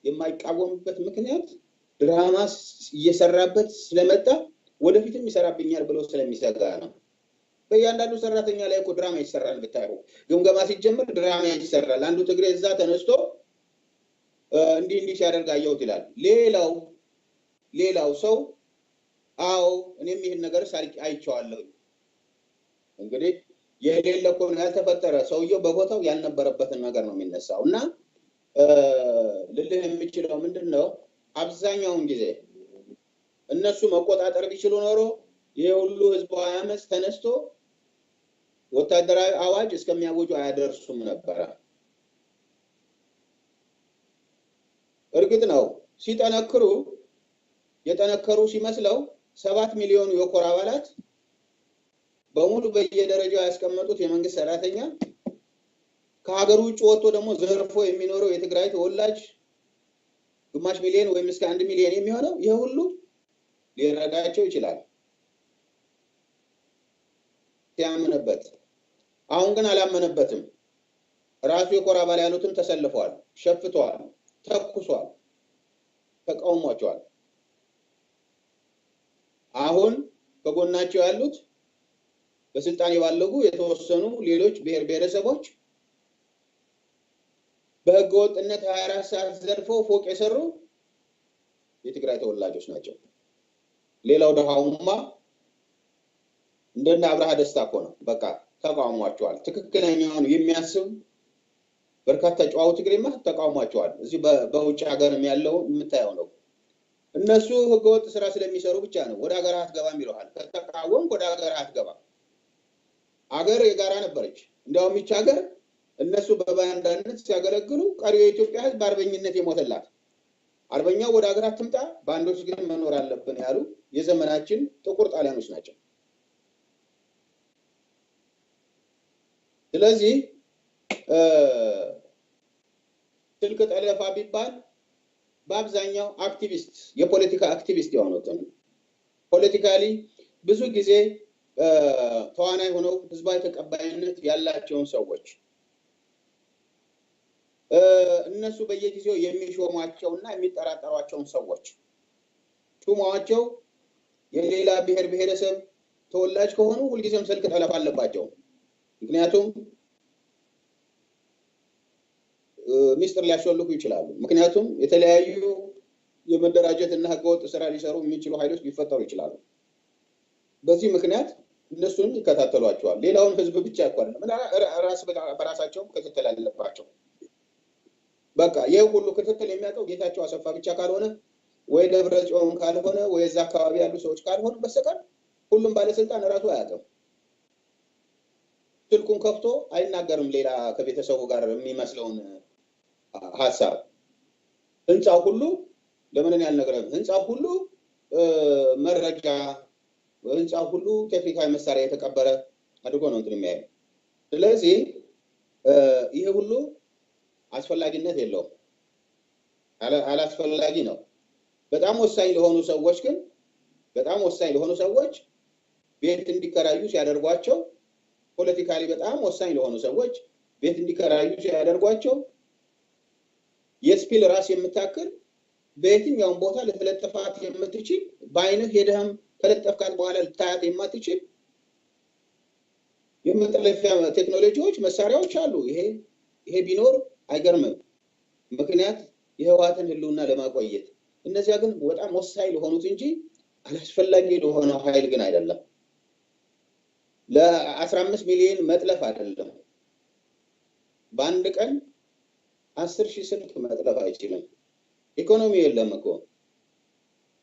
የማይቃወምበት ምክንያት ድራማ እየሰራበት ስለመጣ ወደፊትም ይሰራብኛል ብሎ ስለሚሰጋ ነው። በእያንዳንዱ ሰራተኛ ላይ እኮ ድራማ ይሰራል። ብታዩ ግምገማ ሲጀምር ድራማ ይሰራል። አንዱ ትግሬ እዛ ተነስቶ እንዲህ ሲያደርግ አየሁት ይላል። ሌላው ሰው አዎ እኔም ይሄን ነገር አይቼዋለሁ። እንግዲህ የሌለ እኮ ነው ያልተፈጠረ። ሰውየው በቦታው ያልነበረበትን ነገር ነው የሚነሳው። እና ልልህ የሚችለው ምንድነው አብዛኛውን ጊዜ እነሱ መቆጣጠር ቢችሉ ኖሮ ይሄ ሁሉ ህዝባዊ አመጽ ተነስቶ ወታደራዊ አዋጅ እስከሚያወጁ አያደርሱም ነበር። እርግጥ ነው ሲጠነክሩ የጠነከሩ ሲመስለው 7 ሚሊዮን የኮር አባላት በሙሉ በየደረጃው ያስቀመጡት የመንግስት ሰራተኛ ከሀገር ውጭ ወጥቶ ደግሞ ዘርፎ የሚኖረው የትግራይ ተወላጅ ግማሽ ሚሊዮን ወይም እስከ 1 ሚሊዮን የሚሆነው ይሄ ሁሉ ሊረዳቸው ይችላል ሲያምንበት። አሁን ግን አላመነበትም። ራሱ የኮር አባል ያሉትም ተሰልፈዋል፣ ሸፍተዋል፣ ተኩሷል፣ ተቃውሟቸዋል። አሁን ከጎናቸው ያሉት በስልጣን የባለጉ የተወሰኑ ሌሎች ብሔር ብሔረሰቦች በህገ ወጥነት 24 ሰዓት ዘርፈው ፎቅ የሰሩ የትግራይ ተወላጆች ናቸው። ሌላው ደሃውማ እንደና አብርሃ ደስታ እኮ ነው። በቃ ተቃውሟቸዋል። ትክክለኛውን የሚያስብ በርካታ ጨዋው ትግሬማ ተቃውሟቸዋል። እዚህ በውጭ ሀገርም ያለው የምታየው ነው። እነሱ ህገወጥ ስራ ስለሚሰሩ ብቻ ነው ወደ ሀገር አትገባም ይለዋል። ከተቃወም ወደ ሀገር አትገባም። ሀገር የጋራ ነበረች። እንዲያውም ይህች ሀገር እነሱ በባንዳነት ሲያገለግሉ ቀሪው የኢትዮጵያ ህዝብ በአርበኝነት የሞተላት። አርበኛው ወደ ሀገር አትምጣ፣ ባንዶች ግን መኖር አለብን ያሉ የዘመናችን ጥቁር ጣሊያኖች ናቸው። ስለዚህ ስልክ ጠለፋ ቢባል በአብዛኛው አክቲቪስት የፖለቲካ አክቲቪስት የሆኑትን ፖለቲካሊ ብዙ ጊዜ ተዋናይ ሆነው ህዝባዊ ተቀባይነት ያላቸውን ሰዎች እነሱ በየጊዜው የሚሾሟቸውና የሚጠራጠሯቸውን ሰዎች ሹሟቸው የሌላ ብሔር ብሔረሰብ ተወላጅ ከሆኑ ሁልጊዜም ስልክ ጠለፋ አለባቸው። ምክንያቱም ሚስጥር ሊያሾልኩ ይችላሉ። ምክንያቱም የተለያዩ የመደራጀት እና ህገወጥ ስራ ሊሰሩ የሚችሉ ኃይሎች ሊፈጠሩ ይችላሉ። በዚህ ምክንያት እነሱን ይከታተሏቸዋል። ሌላውን ህዝብ ብቻ ያቋርጥ ራስ በራሳቸው ክትትል አለባቸው። በቃ ይሄ ሁሉ ክትትል የሚያውቀው ጌታቸው አሰፋ ብቻ ካልሆነ ወይ ደብረ ጽዮን ካልሆነ ወይ እዛ አካባቢ ያሉ ሰዎች ካልሆነ በስተቀር ሁሉም ባለስልጣን ራሱ አያውቅም። ስልኩን ከፍቶ አይናገርም። ሌላ ከቤተሰቡ ጋር የሚመስለውን ሐሳብ ህንጻው ሁሉ ለምን ያልነገረም ህንጻው ሁሉ መረጃ ህንጻው ሁሉ ቴክኒካዊ መሳሪያ የተቀበረ አድርጎ ነው እንትን የሚያየው። ስለዚህ ይሄ ሁሉ አስፈላጊነት የለውም፣ አላስፈላጊ ነው። በጣም ወሳኝ ለሆኑ ሰዎች ግን በጣም ወሳኝ ለሆኑ ሰዎች ቤት እንዲከራዩ ሲያደርጓቸው ፖለቲካሊ በጣም ወሳኝ ለሆኑ ሰዎች ቤት እንዲከራዩ ሲያደርጓቸው የስፒል ራስ የምታክል በየትኛውም ቦታ ልትለጥፋት የምትችል በአይንህ ሄደህም ከለጠፍካት በኋላ ልታያት የማትችል የመጠለፊያ ቴክኖሎጂዎች መሳሪያዎች አሉ። ይሄ ቢኖር አይገርምም። ምክንያት የህወሓትን ህልውና ለማቆየት እነዚያ ግን በጣም ወሳኝ ለሆኑት እንጂ አላስፈላጊ ለሆነው ኃይል ግን አይደለም። ለ15 ሚሊዮን መጥለፍ አይደለም። በአንድ ቀን 10,000 ስልክ መጥለፍ አይችልም። ኢኮኖሚ የለም እኮ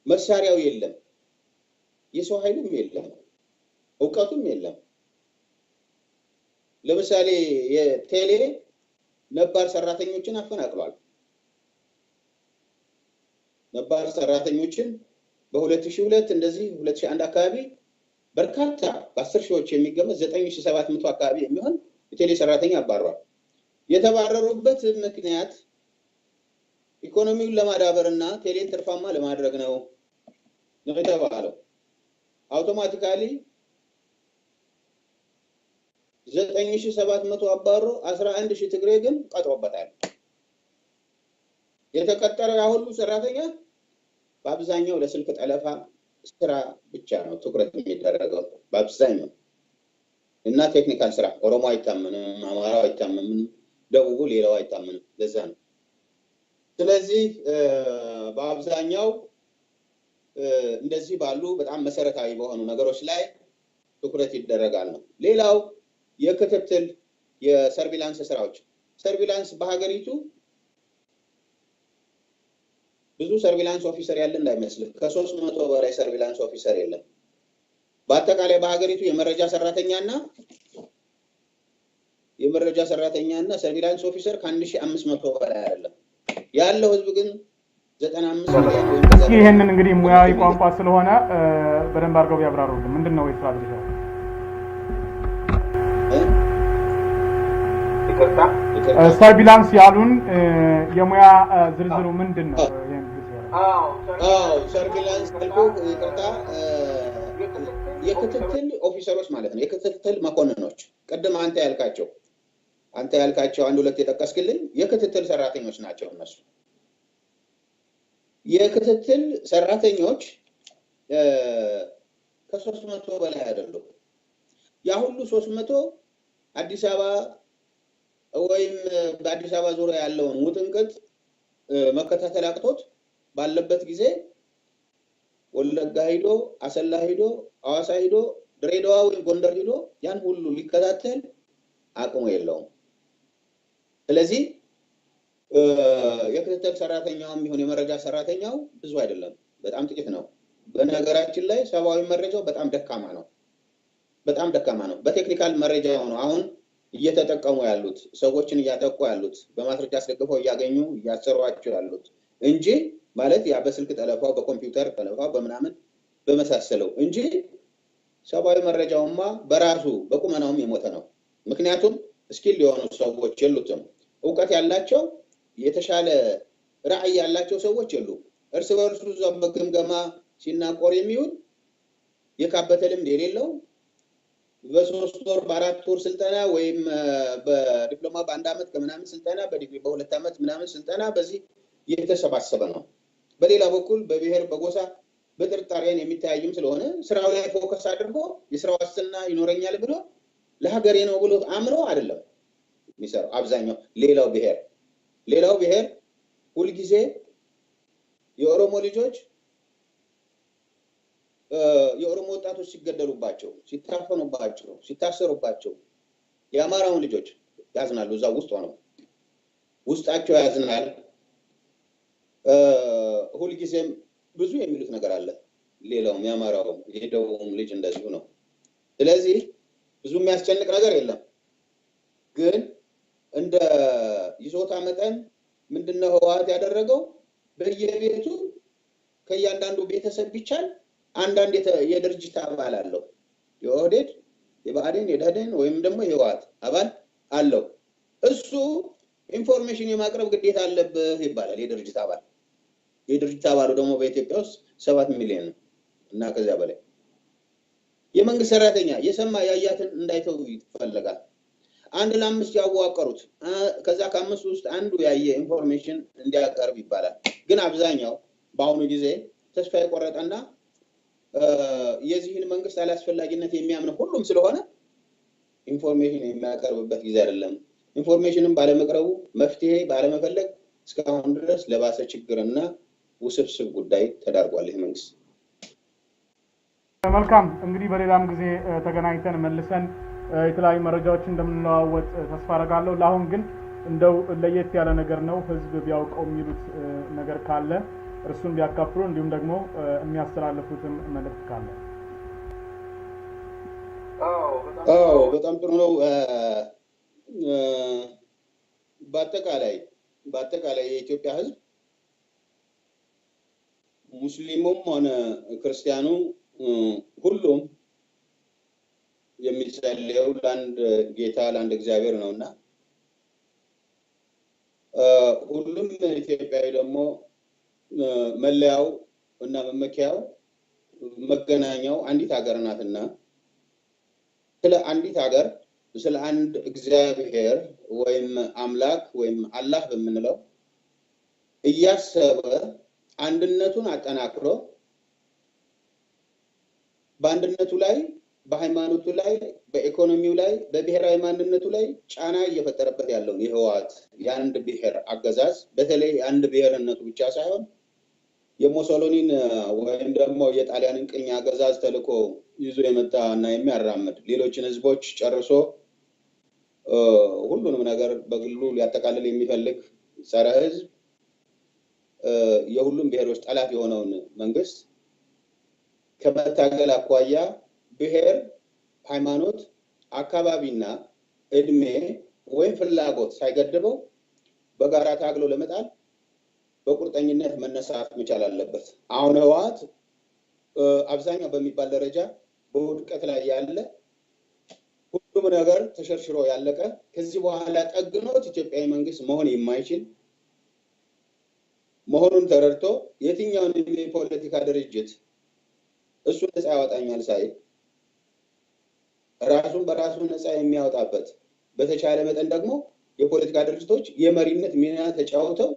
መሳሪያው የለም፣ የሰው ኃይሉም የለም፣ እውቀቱም የለም። ለምሳሌ የቴሌ ነባር ሰራተኞችን አፈናቅሏል። ነባር ሰራተኞችን በ2002 እንደዚህ 2001 አካባቢ በርካታ በ10 ሺዎች የሚገመት 9700 አካባቢ የሚሆን የቴሌ ሰራተኛ አባሯል። የተባረሩበት ምክንያት ኢኮኖሚውን ለማዳበርና ቴሌን ትርፋማ ለማድረግ ነው የተባለው። አውቶማቲካሊ 9700 አባሮ 11000 ትግሬ ግን ቀጥሮበታል። የተቀጠረው ያሁሉ ሰራተኛ በአብዛኛው ለስልክ ጠለፋ ስራ ብቻ ነው ትኩረት የሚደረገው በአብዛኛው እና ቴክኒካል ስራ። ኦሮሞ አይታመንም፣ አማራው አይታመንም፣ ደቡቡ ሌላው አይታመንም። ለዛ ነው። ስለዚህ በአብዛኛው እንደዚህ ባሉ በጣም መሰረታዊ በሆኑ ነገሮች ላይ ትኩረት ይደረጋል ነው። ሌላው የክትትል የሰርቪላንስ ስራዎች። ሰርቪላንስ በሀገሪቱ ብዙ ሰርቪላንስ ኦፊሰር ያለ እንዳይመስልህ፣ ከ300 በላይ ሰርቪላንስ ኦፊሰር የለም። በአጠቃላይ በሀገሪቱ የመረጃ ሰራተኛና ሰርቪላንስ ኦፊሰር ከ1500 በላይ አይደለም ያለው። ህዝብ ግን 95 ሚሊዮን ወይም ከዛ። ይሄንን እንግዲህ ሙያዊ ቋንቋ ስለሆነ በደንብ አድርገው ያብራሩልን። ምንድነው የስራ ድርሻው? ሰርቪላንስ ያሉን የሙያ ዝርዝሩ ምንድነው? ሰርቪላንስ አልኩህ፣ ይቅርታ፣ የክትትል ኦፊሰሮች ማለት ነው። የክትትል መኮንኖች ቅድም አንተ ያልካቸው አንድ ሁለት የጠቀስክልኝ የክትትል ሰራተኞች ናቸው። እነሱ የክትትል ሰራተኞች ከ300 በላይ አይደሉም። ያ ሁሉ 300 አዲስ አበባ ወይም በአዲስ አበባ ዙሪያ ያለውን ውጥንቅጥ መከታተል አቅቶት ባለበት ጊዜ ወለጋ ሂዶ፣ አሰላ ሂዶ፣ ሐዋሳ ሂዶ፣ ድሬዳዋ ወይም ጎንደር ሂዶ ያን ሁሉ ሊከታተል አቅሙ የለውም። ስለዚህ የክትትል ሰራተኛውም ይሁን የመረጃ ሰራተኛው ብዙ አይደለም፣ በጣም ጥቂት ነው። በነገራችን ላይ ሰብአዊ መረጃው በጣም ደካማ ነው። በቴክኒካል መረጃው ነው አሁን እየተጠቀሙ ያሉት፣ ሰዎችን እያጠቁ ያሉት፣ በማስረጃ አስደግፈው እያገኙ እያሰሯቸው ያሉት እንጂ ማለት ያ በስልክ ጠለፋው፣ በኮምፒውተር ጠለፋው፣ በምናምን በመሳሰለው እንጂ ሰብአዊ መረጃውማ በራሱ በቁመናውም የሞተ ነው። ምክንያቱም ስኪል የሆኑ ሰዎች የሉትም። እውቀት ያላቸው የተሻለ ራዕይ ያላቸው ሰዎች የሉ። እርስ በርሱ በግምገማ ሲናቆር የሚውል የካበተ ልምድ የሌለው በ3 ወር በ4 ወር ስልጠና ወይም በዲፕሎማ በ1 ዓመት ከምናምን ስልጠና በዲግሪ በ2 ዓመት ምናምን ስልጠና በዚህ የተሰባሰበ ነው። በሌላ በኩል በብሔር በጎሳ በጥርጣሬን የሚታያይም ስለሆነ ስራው ላይ ፎከስ አድርጎ የስራው ዋስትና ይኖረኛል ብሎ ለሀገሬ ነው ብሎ አምኖ አይደለም የሚሰራው። አብዛኛው ሌላው ብሔር ሁልጊዜ የኦሮሞ ልጆች የኦሮሞ ወጣቶች ሲገደሉባቸው፣ ሲታፈኑባቸው፣ ሲታሰሩባቸው የአማራውን ልጆች ያዝናሉ። እዛ ውስጥ ሆነው ውስጣቸው ያዝናል። ሁልጊዜም ብዙ የሚሉት ነገር አለ። ሌላውም የአማራውም የደቡብም ልጅ እንደዚሁ ነው። ስለዚህ ብዙ የሚያስጨንቅ ነገር የለም። ግን እንደ ይዞታ መጠን ምንድነው ህወሓት ያደረገው? በየቤቱ ከእያንዳንዱ ቤተሰብ ቢቻል አንዳንድ የድርጅት አባል አለው። የኦህዴድ፣ የብአዴን፣ የደህዴን ወይም ደግሞ የህወሓት አባል አለው። እሱ ኢንፎርሜሽን የማቅረብ ግዴታ አለብህ ይባላል። የድርጅት አባሉ ደግሞ በኢትዮጵያ ውስጥ 7 ሚሊዮን ነው እና ከዚያ በላይ። የመንግስት ሰራተኛ የሰማ ያያትን እንዳይተው ይፈልጋል። 1 ለ5 ያዋቀሩት፣ ከዛ ከ5 ውስጥ አንዱ ያየ ኢንፎርሜሽን እንዲያቀርብ ይባላል። ግን አብዛኛው በአሁኑ ጊዜ ተስፋ የቆረጠና የዚህን መንግስት አላስፈላጊነት የሚያምን ሁሉም ስለሆነ ኢንፎርሜሽን የሚያቀርብበት ጊዜ አይደለም። ኢንፎርሜሽንም ባለመቅረቡ መፍትሄ ባለመፈለግ እስካሁን ድረስ ለባሰ ችግርና ውስብስብ ጉዳይ ተዳርጓል ይህ መንግስት። መልካም፣ እንግዲህ በሌላም ጊዜ ተገናኝተን መልሰን የተለያዩ መረጃዎችን እንደምንለዋወጥ ተስፋ አደርጋለሁ። ለአሁን ግን እንደው ለየት ያለ ነገር ነው ህዝብ ቢያውቀው የሚሉት ነገር ካለ እርሱን ቢያካፍሉ፣ እንዲሁም ደግሞ የሚያስተላልፉትም መልእክት ካለ። በጣም ጥሩ ነው። በአጠቃላይ የኢትዮጵያ ህዝብ ሙስሊሙም ሆነ ክርስቲያኑ ሁሉም የሚጸልየው ለአንድ ጌታ ለአንድ እግዚአብሔር ነውና ሁሉም ኢትዮጵያዊ ደግሞ መለያው እና መመኪያው መገናኛው አንዲት ሀገር ናትና ስለ አንዲት ሀገር ስለ አንድ እግዚአብሔር ወይም አምላክ ወይም አላህ በምንለው እያሰበ አንድነቱን አጠናክሮ በአንድነቱ ላይ በሃይማኖቱ ላይ በኢኮኖሚው ላይ በብሔራዊ ማንነቱ ላይ ጫና እየፈጠረበት ያለውን የህወሓት የአንድ ብሔር አገዛዝ በተለይ አንድ ብሔርነቱ ብቻ ሳይሆን የሙሶሎኒን ወይም ደግሞ የጣሊያንን ቅኝ አገዛዝ ተልዕኮ ይዞ የመጣ እና የሚያራምድ ሌሎችን ህዝቦች ጨርሶ ሁሉንም ነገር በግሉ ሊያጠቃልል የሚፈልግ ጸረ ህዝብ የሁሉም ብሔሮች ጠላት የሆነውን መንግስት ከመታገል አኳያ ብሔር፣ ሃይማኖት፣ አካባቢና እድሜ ወይም ፍላጎት ሳይገድበው በጋራ ታግሎ ለመጣል በቁርጠኝነት መነሳት መቻል አለበት። አሁን ህወሓት አብዛኛው በሚባል ደረጃ በውድቀት ላይ ያለ ሁሉም ነገር ተሸርሽሮ ያለቀ ከዚህ በኋላ ጠግኖት ኢትዮጵያዊ መንግስት መሆን የማይችል መሆኑን ተረድቶ የትኛውንም የፖለቲካ ድርጅት እሱ ነፃ ያወጣኛል ሳይል ራሱን በራሱ ነፃ የሚያወጣበት በተቻለ መጠን ደግሞ የፖለቲካ ድርጅቶች የመሪነት ሚና ተጫውተው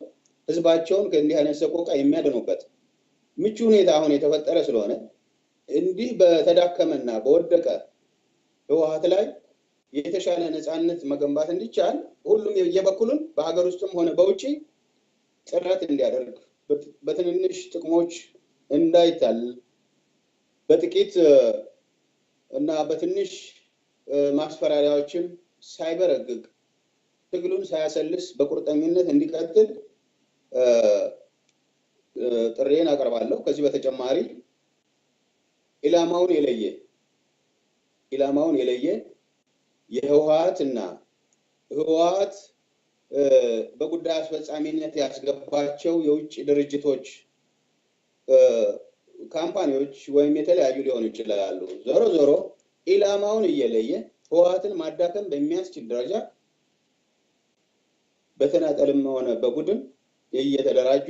ህዝባቸውን ከእንዲህ አይነት ሰቆቃ የሚያድኑበት ምቹ ሁኔታ አሁን የተፈጠረ ስለሆነ እንዲህ በተዳከመና በወደቀ ህወሓት ላይ የተሻለ ነፃነት መገንባት እንዲቻል ሁሉም የበኩሉን በሀገር ውስጥም ሆነ በውጪ ጥረት እንዲያደርግ በትንንሽ ጥቅሞች እንዳይታል በጥቂት እና በትንሽ ማስፈራሪያዎችም ሳይበረግግ ትግሉን ሳያሰልስ በቁርጠኝነት እንዲቀጥል ጥሬን አቀርባለሁ። ከዚህ በተጨማሪ ኢላማውን የለየ የህወሓትና ህወሓት በጉዳይ አስፈጻሚነት ያስገባቸው የውጭ ድርጅቶች ካምፓኒዎች ወይም የተለያዩ ሊሆኑ ይችላሉ። ዞሮ ኢላማውን እየለየ ህወሓትን ማዳከም በሚያስችል ደረጃ በተናጠልም ሆነ በቡድን እየተደራጁ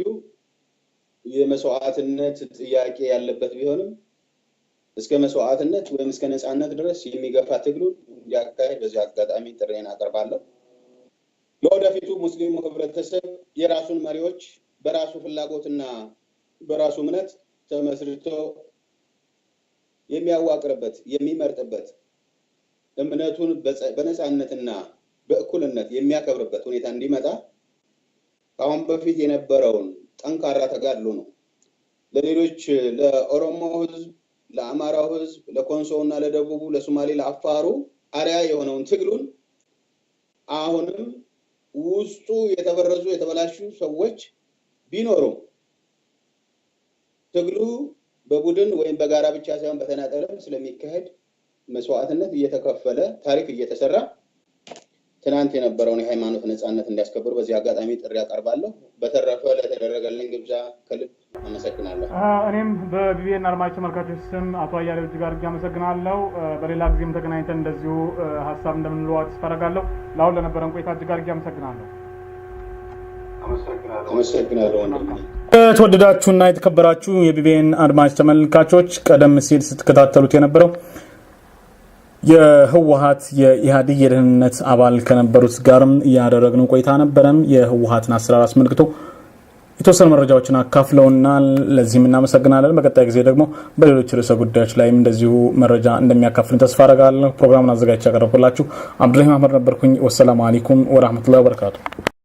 የመስዋዕትነት ጥያቄ ያለበት ቢሆንም እስከ መስዋዕትነት ወይም እስከ ነፃነት ድረስ የሚገፋ ትግሉን እንዲያካሄድ በዚህ አጋጣሚ ጥሬን አቀርባለሁ። ለወደፊቱ ሙስሊሙ ህብረተሰብ የራሱን መሪዎች በራሱ ፍላጎትና በራሱ እምነት ተመስርቶ የሚያዋቅርበት የሚመርጥበት እምነቱን በነፃነትና በእኩልነት የሚያከብርበት ሁኔታ እንዲመጣ ከአሁን በፊት የነበረውን ጠንካራ ተጋድሎ ነው ለሌሎች ለኦሮሞ ህዝብ፣ ለአማራው ህዝብ፣ ለኮንሶና ለደቡቡ፣ ለሶማሌ፣ ለአፋሩ አሪያ የሆነውን ትግሉን አሁንም ውስጡ የተበረዙ የተበላሹ ሰዎች ቢኖሩ ትግሉ በቡድን ወይም በጋራ ብቻ ሳይሆን በተናጠልም ስለሚካሄድ መስዋዕትነት እየተከፈለ ታሪክ እየተሰራ ትናንት የነበረውን የሃይማኖት ነፃነት እንዲያስከብሩ በዚህ አጋጣሚ ጥሪ አቀርባለሁ። በተረፈ ለተደረገልኝ ግብዣ ከልብ አመሰግናለሁ። እኔም በቢቢኤን አድማጭ ተመልካቾች ስም አቶ አያሌው እጅግ አድርጌ አመሰግናለሁ። በሌላ ጊዜም ተገናኝተን እንደዚሁ ሀሳብ እንደምንለዋወጥ ተስፋ አደርጋለሁ። ለአሁን ለነበረን ቆይታ እጅግ አድርጌ አመሰግናለሁ። አመሰግናለሁ። የተወደዳችሁና የተከበራችሁ የቢቢኤን አድማጭ ተመልካቾች ቀደም ሲል ስትከታተሉት የነበረው የህወሓት የኢህአዴግ የደህንነት አባል ከነበሩት ጋርም ያደረግነው ቆይታ ነበረም። የህወሓትን አሰራር አስመልክቶ የተወሰኑ መረጃዎችን አካፍለውናል። ለዚህም እናመሰግናለን። በቀጣይ ጊዜ ደግሞ በሌሎች ርዕሰ ጉዳዮች ላይም እንደዚሁ መረጃ እንደሚያካፍልን ተስፋ አደርጋለሁ። ፕሮግራሙን አዘጋጅቼ ያቀረብኩላችሁ አብዱራሂም አህመድ ነበርኩኝ። ወሰላሙ አለይኩም ወራህመቱላሂ ወበረካቱ።